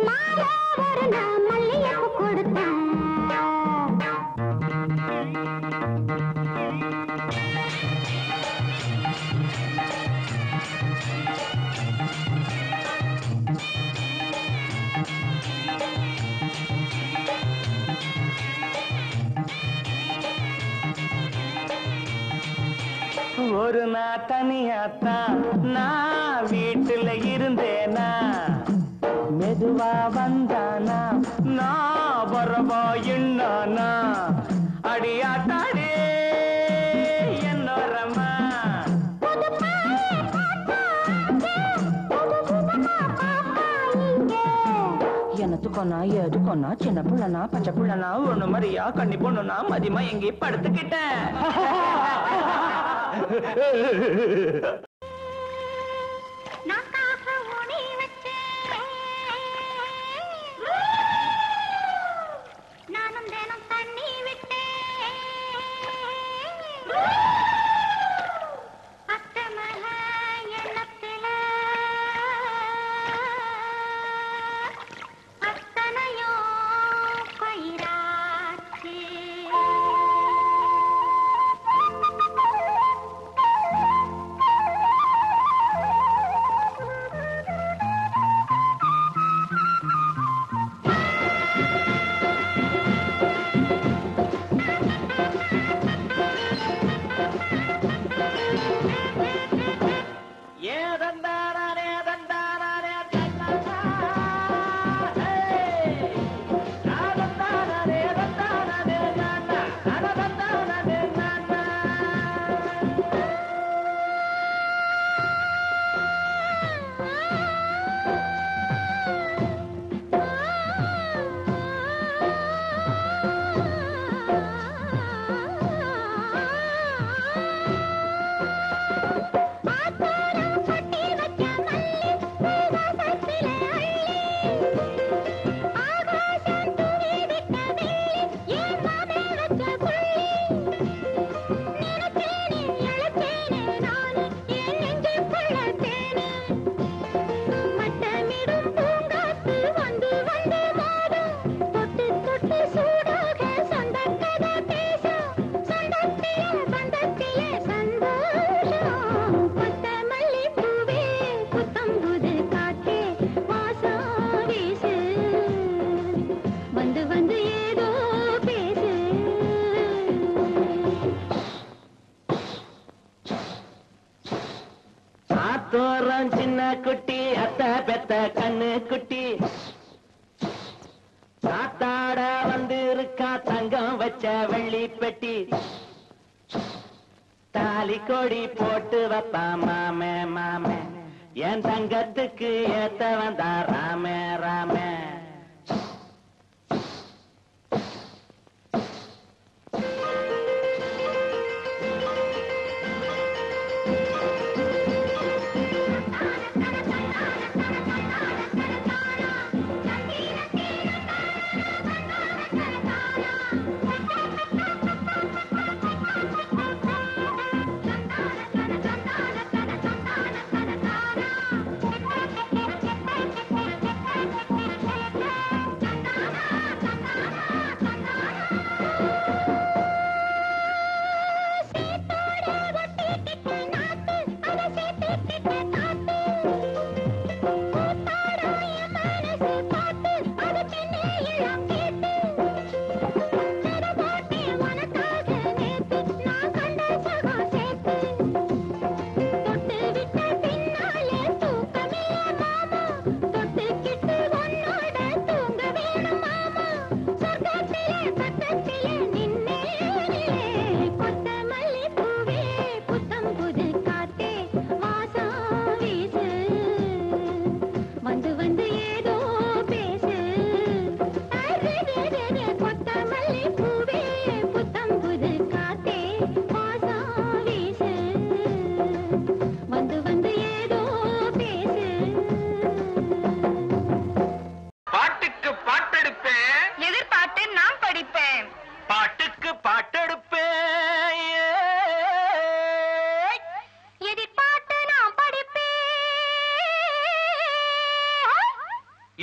மாலை வரும் நான் மல்லியப்பு கொடுத்தேன். ஒரு நாள் தனியாத்தான் நான் வீட்டுல இருந்தேனா, மெதுவா வந்தானா நான் வரவா என்னானா, அடியாட்டாடே என்னோரமா. எனத்துக்கொன்னா எதுக்கொன்னா சின்ன புள்ளனா பச்சை புள்ளனா ஒண்ணு மாதிரியா கண்ணி பொண்ணுனா மதியமா எங்கே படுத்துக்கிட்டேன். நானும் தினம் தண்ணி விட்டேன், அத்தமக எண்ணத்தில அத்தனையோ பயிராச்சு. சின்ன குட்டி அத்த பெத்த கண்ணு குட்டி காத்தாட வந்து இருக்கா தங்கம் வச்ச வெள்ளி பெட்டி, தாலி கொடி போட்டு வைப்பா மாமே மாமே, என் தங்கத்துக்கு ஏத்த வந்தா ராமே ராமே.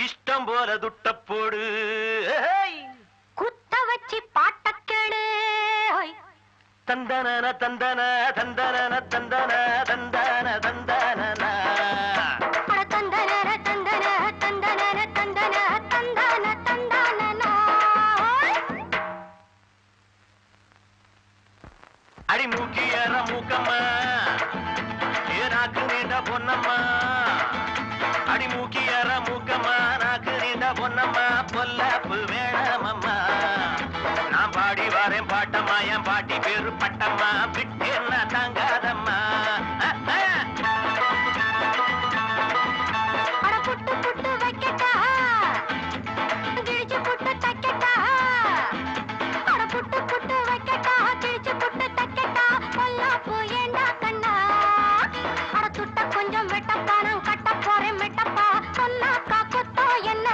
இஷ்டம் போல துட்டப்போடு குத்த வச்சு பாட்டக்கேடு தந்தன தந்தன தந்தன தந்தன தந்தன தந்தன தந்தன தந்தன தந்தன தந்தன தந்தன தந்தன. அடி மூக்கியற மூக்கம்மா நாக்கு நீண்ட பொன்னம்மா அடி மூக்கியற மூக்கம்மா நாக்கு நீண்ட பொன்னம்மா பொல்லாப்பு வேணாமம்மா நான் பாடி வரேன் பாட்டம்மா என் பாட்டி பேரு பட்டம்மா விட்டு என்ன தாங்காதம்மா புட்டு புட்டு வைக்கட்டா கிழிச்சு புட்டு தைக்கட்டா அட புட்டு புட்டு வைக்கட்டா கிழிச்சு புட்டு தைக்கட்டா பொல்லாப்பு ஏண்டா கண்ணா அட துட்ட கொஞ்சம் வெட்டப்பா நான் கட்ட போறேன் மெட்டப்பா சொன்னாக்கா குத்தோ என்ன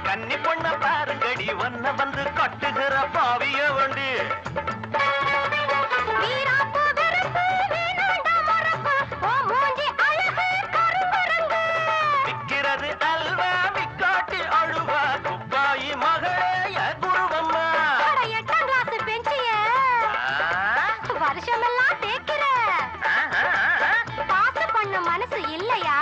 கன்னி பொண்ண பாருங்கடி ஒன்ன வந்து கட்டுகிற பாவிய உண்டு விக்கிறது அல்வா விக்காட்டி அழுவா குப்பாயி மகளே குருவம்மா 8ஆம் கிளாஸ் பெஞ்சிய வருஷமெல்லாம் தேக்கிற பாச பண்ண மனசு இல்லையா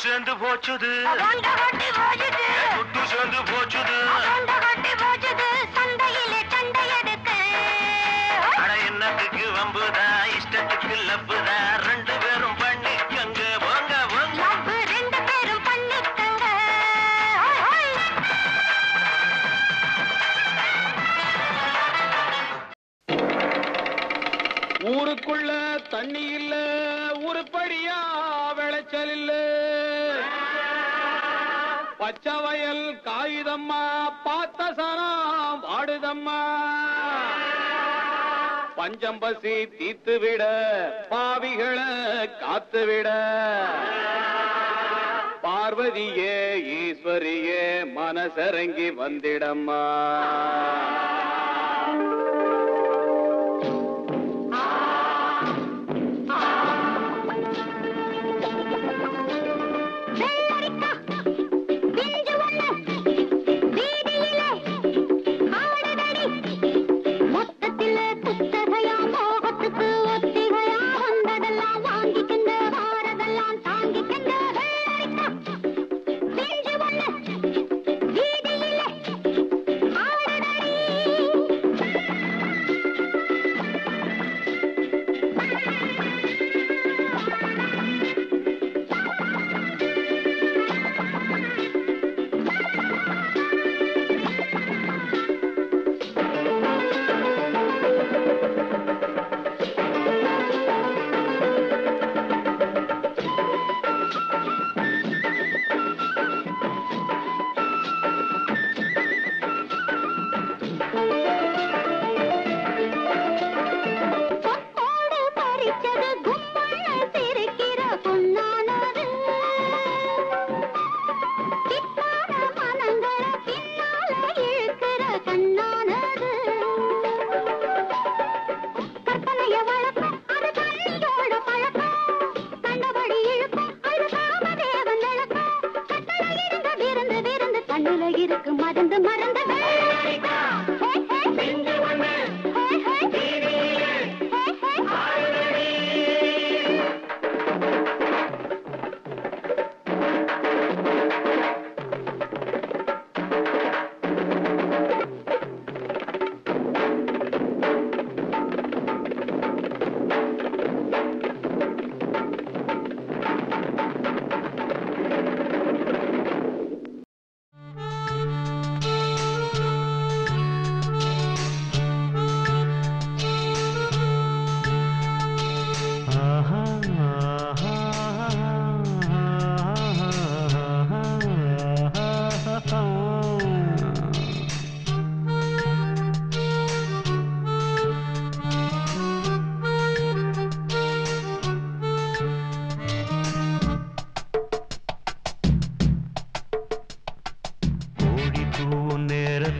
சேர்ந்து போச்சுது குட்டு சேர்ந்து போச்சுது சண்டையிலே சண்டை எடுக்கு அட என்னத்துக்கு வம்புதா இஷ்டத்துக்கு லப்புதா ரெண்டு பேரும் பண்ணிக்கங்க போங்க லவ் ரெண்டு பேரும் பண்ணிக்கங்க ஊருக்குள்ள தண்ணி இல்ல உருப்படியா விளைச்சல் இல்ல பச்சை வயல் காயுதம்மா பார்த்த சனம் வாடுதம்மா பஞ்சம் பசி தீத்து விட பாவிகளை காத்து விட பார்வதியே ஈஸ்வரியே மனசரங்கி வந்திடம்மா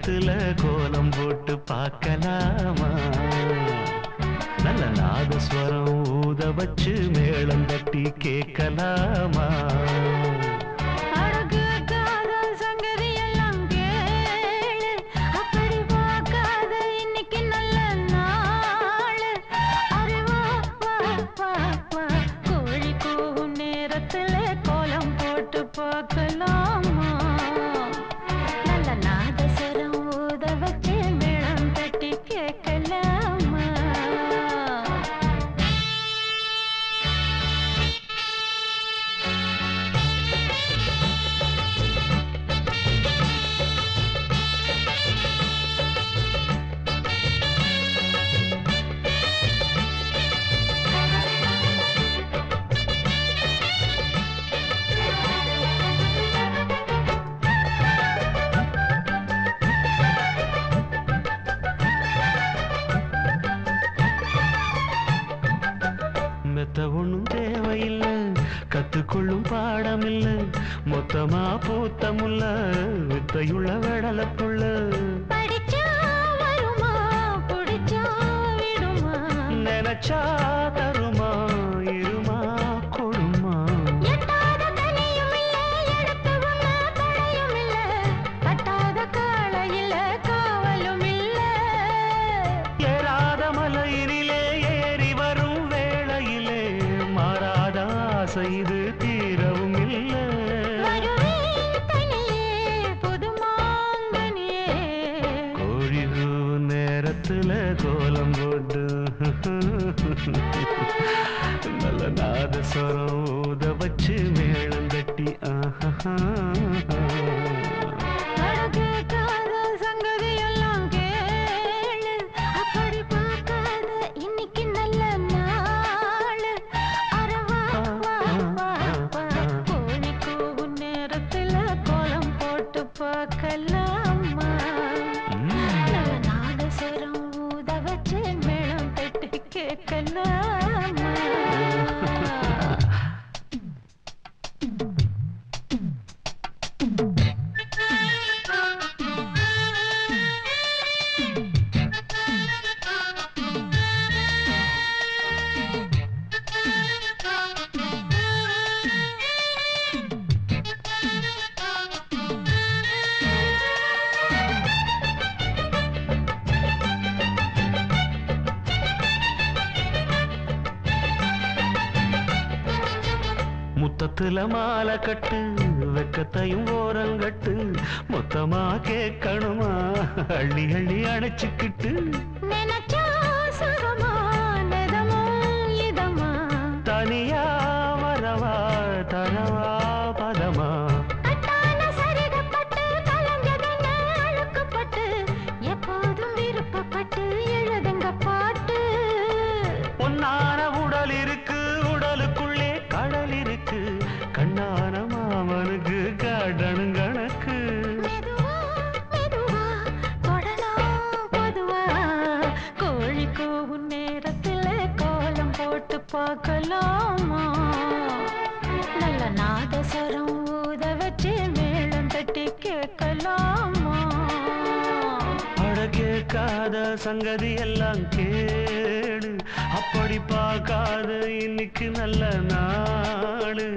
நேரத்துல கோலம் போட்டு பார்க்கலாமா நல்ல நாதஸ்வரம் ஊத வச்சு மேளம் தட்டி கேட்கலாமா ஒண்ணும் தேவையில்லை கத்துக்கொள்ளும் பாடம் இல்ல மொத்தமா பூத்தமுல்ல வித்தையுள்ள வெடலப்புள்ள நினைச்சா தருமா இருமா கொடுமா ஏறாத மலையினிலே ஏறி வரும் வேளையிலே மாறாத ஆசை இது தீரவும் இல்லை கோழிது நேரத்துல கோலம் போட்டு நல்ல நாதஸ்வரம் ஊத வச்சு மேளம் தட்டி ஆஹா முத்தத்துல மாலை கட்டு வெக்கத்தையும் ஓரங்கட்டு மொத்தமா கேட்கணுமா அள்ளி அள்ளி அணைச்சுக்கிட்டு தனியா வரவா தரவா பதமா எப்போதும் விருப்பப்பட்டு எழுதுங்க பாட்டு பொன்னான உடல் இருக்கு உடலுக்குள்ளே கடல் இருக்கு கண்ணான மாமனுக்கு காடணும் கணக்கு கோழி கூவும் நேரத்துல கோலம் போட்டு பார்க்கலாமா நல்ல நாதஸ்வரம் ஊத வச்சு மேளம் தட்டி கேட்கலாமா அட கேட்காத சங்கதி எல்லாம் கேடு அப்படி பார்க்காத இன்னைக்கு நல்ல நாடு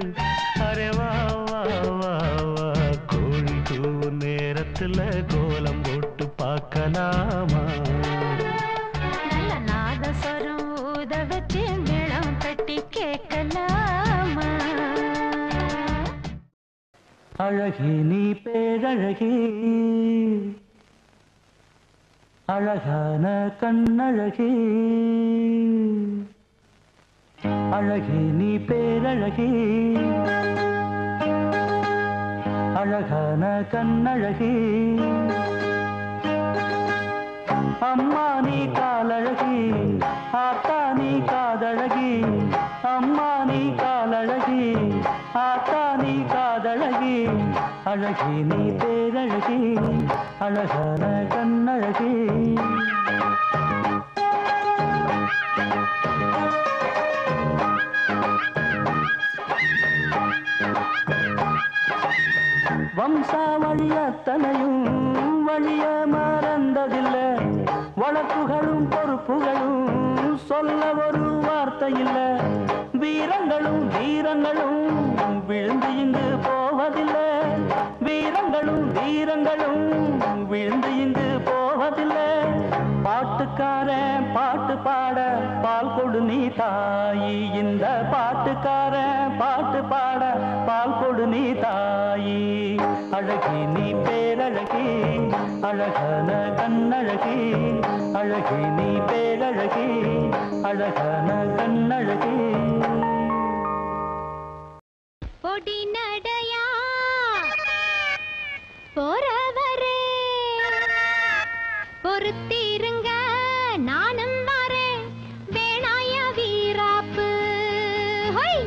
அரே வா வா வா வா கோழி கூவும் நேரத்துல கோலம் போட்டு பார்க்கலாமா நல்ல நாதஸ்வரம் ஊத வச்சு மேளம் தட்டி கேட்கலாமா அழகி நீ பேரழகி அழகான கண்ணழகி அழகி நீ பேரழகி அழகான கண்ணழகி அம்மா நீ காலழகி ஆத்தா நீ காதழகி அம்மா நீ காலழகி ஆத்தா நீ காதழகி அழகி நீ பேரழகி அழகான கண்ணழகி வம்சாவழி அத்தனையும் வழிய மறந்ததில்லை, வழக்குகளும் பொறுப்புகளும் சொல்ல ஒரு வார்த்தை இல்லை. வீரங்களும் வீரங்களும் விழுந்து இங்கு போவதில்லை, வீரங்களும் வீரங்களும் விழுந்து இங்கு போவதில்லை. பாட்டுக்காரன் பாட்டு பாட பால் கொடு நீ தாயி, இந்த பாட்டுக்காரன் பாட்டு பாட பால் கொடு நீ தாயி. அழகி நீ பேரழகி, அழகான கண்ணழகி, அழகி நீ பேரழகி, அழகான கண்ணழகி. பொடி நடையா போறவரே பொறுத்திருங்க நானும் வரேன், வேணாய வீராப்பு. ஹொய்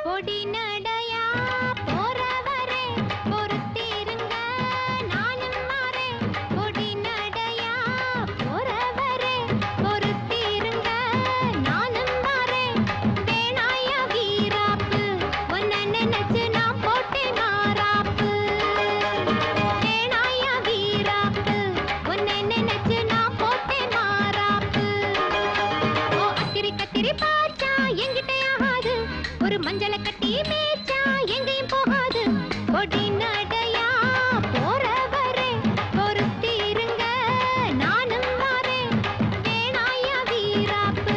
பொடி நடையா போறவரே பொறுத்திருங்க நானும் வரேன், பொடி நடையா போறவரே பொறுத்திருங்க நானும் வரேன், வேணாய வீராப்பு. உன்னை நினைச்சு நான் போட்டேன் மாறாப்பு, வேணாய வீராப்பு. உன்னை நினைச்சு நான் போட்டேன் மாறாப்பு. ஓ அத்திரி கத்திரி பாச்சா எங்கிட்ட ஆகாது, ஒரு மஞ்சளை கட்டி மேய்ச்சா எங்கேயும் போகாது. பொடி நடையா போறவரே பொறுத்திருங்க நானும் வரேன், வேணாய வீராப்பு.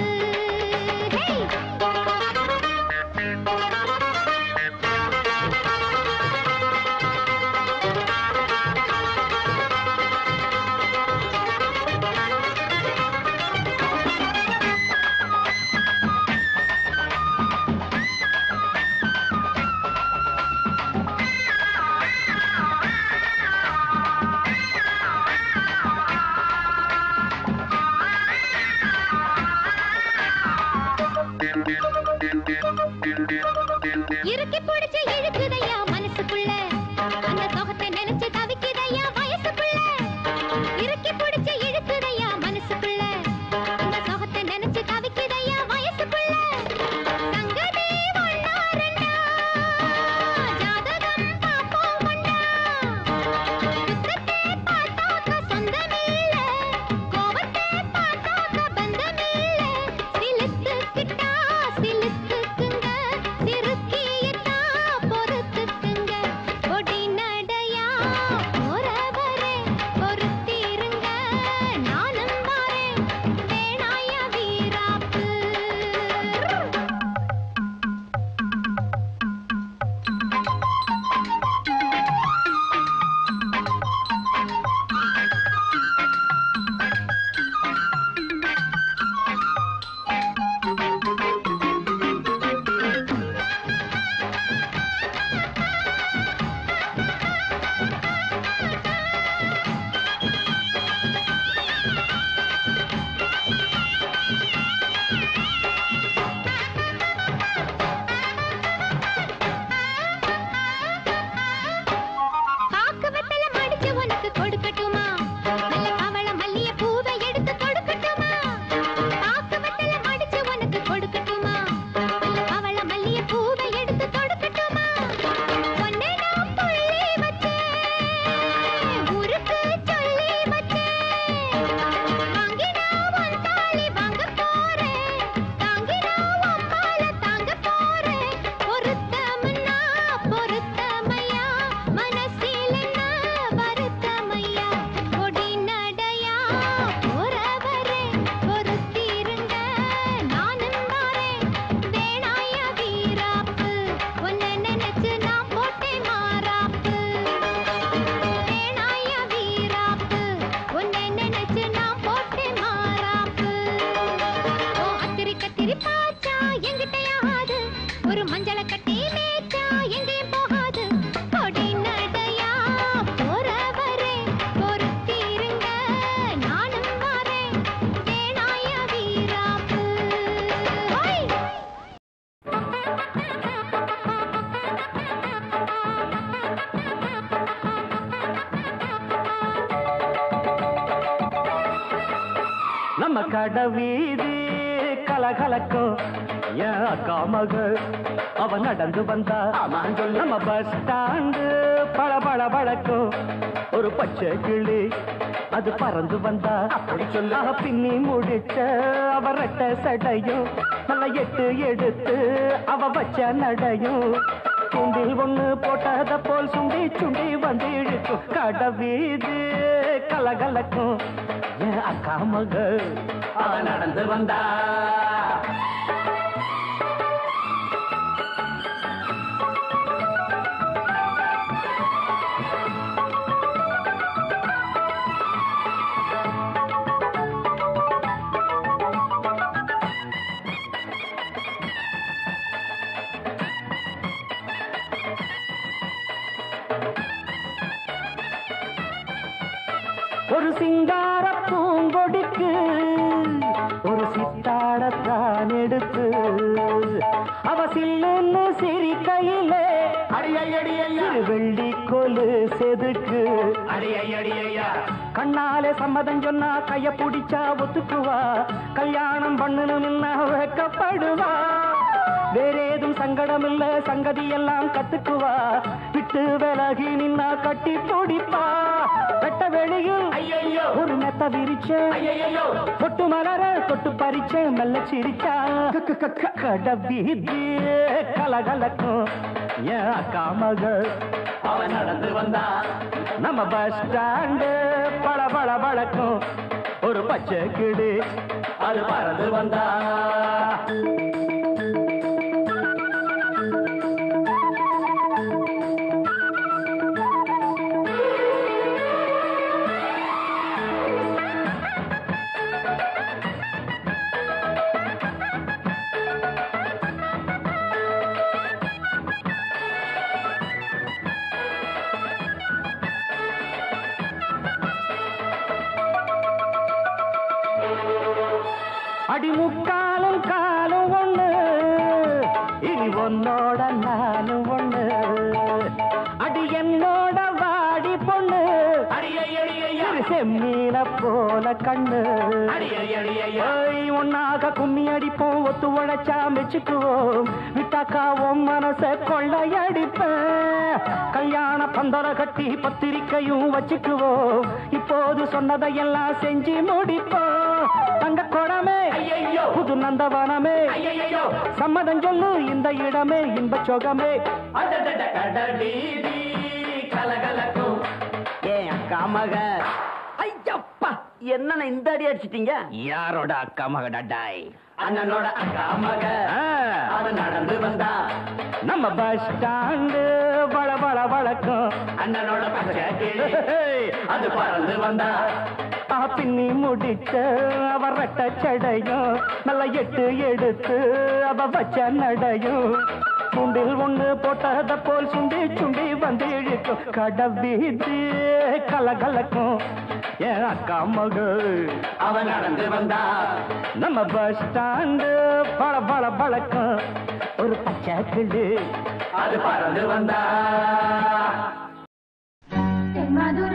இறுக்கி பிடிச்சு இழுக்குதையா மனசுக்குள்ள, அந்த சோகத்தை நினைச்சு தவிக்குதையா வயசுக்குள்ள. இறுக்கி பிடிச்சு இழுக்குதையா மனசுக்குள்ள, அந்த சோகத்தை நினைச்சு தவிக்குதையா வயசுக்குள்ள. சங்கதி ஒண்ணா ரெண்டா, ஜாதகம் பாப்போம் ஒண்ணா. குற்றத்தை பார்த்தாக்க சொந்தமில்ல, கோவத்தை பார்த்தாக்க பந்தமில்ல. சிலுத்துக்கிட்டா சிலுத்துக்குங்க, சிறுக்கியிட்டா பொறுத்துக்குங்க. பொடி நடையா போறவரே பொறுத்திருங்க நானும் வரேன், வேணாய வீராப்பு. பாக்கு வெத்தல மடிச்சு உனக்கு கொடுக்கட்டுமா, நல்ல கவள மல்லிய பூவை எடுத்து கொடுக்கட்டுமா. பாக்கு வெத்தல மடிச்சு உனக்கு கொடுக்கட்டுமா, நல்ல கவள மல்லிய பூவை எடுத்து கொடுக்கட்டுமா. உன்னை நான் புள்ளி வச்சேன், ஊருக்கு சொல்லி வச்சேன். வாங்கினா உன் தாலி வாங்க போறேன், தாங்கினா உன் மால தாங்க போறேன். பொருத்தம்னா பொருத்தமையா, மனசில் என்ன வருத்தமையா. பொடி நடையா போறவரே பொறுத்திருங்க நானும் வரேன், வேணாய வீராப்பு. உன்னை நினைச்சு நான் போட்டேன் மாறாப்பு, வேணாய வீராப்பு. உன்னை நினைச்சு நான் போட்டேன் மாறாப்பு. ஓ அத்திரி கத்திரி பாச்சா எங்கிட்ட ஆகாது, ஒரு மஞ்சளை கட்டி மேய்ச்சா எங்கேயும் போகாது. பொடி நடையா போறவரே பொறுத்திருங்க நானும் வரேன், வேணாய வீராப்பு. ஹொய் கடவீதி கலகலக்கும் என் அக்கா மக அவ நடந்து வந்தா நம்ம பஸ் ஸ்டாண்டு பல பல பழக்கும் ஒரு பச்சை கிளி அது பறந்து வந்தா அப்படி சொல்ல பின்னி முடிச்ச அவ ரெட்ட சடையும் நல்ல எட்டு எடுத்து அவ வச்ச நடையும் துண்டில் ஒண்ணு போட்டத போல் சுண்டி சுண்டி வந்து இழுக்கும் கடவீது கலகலக்கும் என் அக்கா மக அவ நடந்து வந்தா ஒரு சிங்கார பூங்கொடிக்கு ஒரு சித்தாடத்தான் எடுத்து அவ சில்லுன்னு சிரிக்கையிலே வெள்ளி கொலு செதுக்கு கண்ணாலே சம்மதம் சொன்னா கைய பிடிச்சா ஒத்துக்குவா கல்யாணம் பண்ணணும்னா வைக்கப்படுவா வேறேதும் சங்கடம் இல்ல சங்கதி எல்லாம் கத்துக்குவா விட்டு விலகி நின்னா கட்டி பிடிப்பா வெட்ட வெளியில் ஒரு மெத்த விரிச்ச தொட்டு மலர தொட்டு பறிச்ச மெல்ல சிரிச்சா கடவீதி கலகலக்கும் என் அக்கா மக அவ நடந்து வந்தா நம்ம பஸ் ஸ்டாண்டு பல பல பழக்கும் ஒரு பச்சை கிளி அது பறந்து வந்தா அடிமுக்காலும் காலும் ஒண்ணு இனி உன்னோட நானும் ஒண்ணு அடி என்னோட வாடி பொண்ணு செம்மீன போல கண்ணு ஒன்னாக கும்மி அடிப்போம் ஒத்து உழைச்சா மெச்சுக்குவோம் விட்டாக்காவும் மனச கொள்ளையடிப்பேன் கல்யாண பந்தர கட்டி பத்திரிக்கையும் வச்சுக்குவோம் இப்போது சொன்னதையெல்லாம் செஞ்சு முடிப்போம் தங்க குடமே புது நந்தவனமே சம்மதம் சொல்லு இந்த இடமே இன்ப சொகமே கலகலக்கும் ஏன் அக்கா மக ஐயப்பா என்ன இந்த அடி அடிச்சிட்டீங்க யாரோட அக்கா மக டட்டாய் அண்ணனோட அக்கா மக அவ நடந்து வந்தா நம்ம பஸ் ஸ்டாண்டு வள வள வழக்கம் அண்ணனோட பச்சை அது பறந்து வந்தா பின்னி முடிச்ச அவ ரெட்ட சடையும் நல்ல எட்டு எடுத்து அவ வச்ச நடையும் துண்டில் ஒண்ணு போட்டத போல் சுண்டி சுண்டி வந்து இழுக்கும் கடவீதி கலகலக்கும் என் அக்கா மக அவ நடந்து வந்தா நம்ம பஸ் ஸ்டாண்டு பல பல பழக்கம் ஒரு பச்சை கிளி அது பறந்து வந்தா மதுர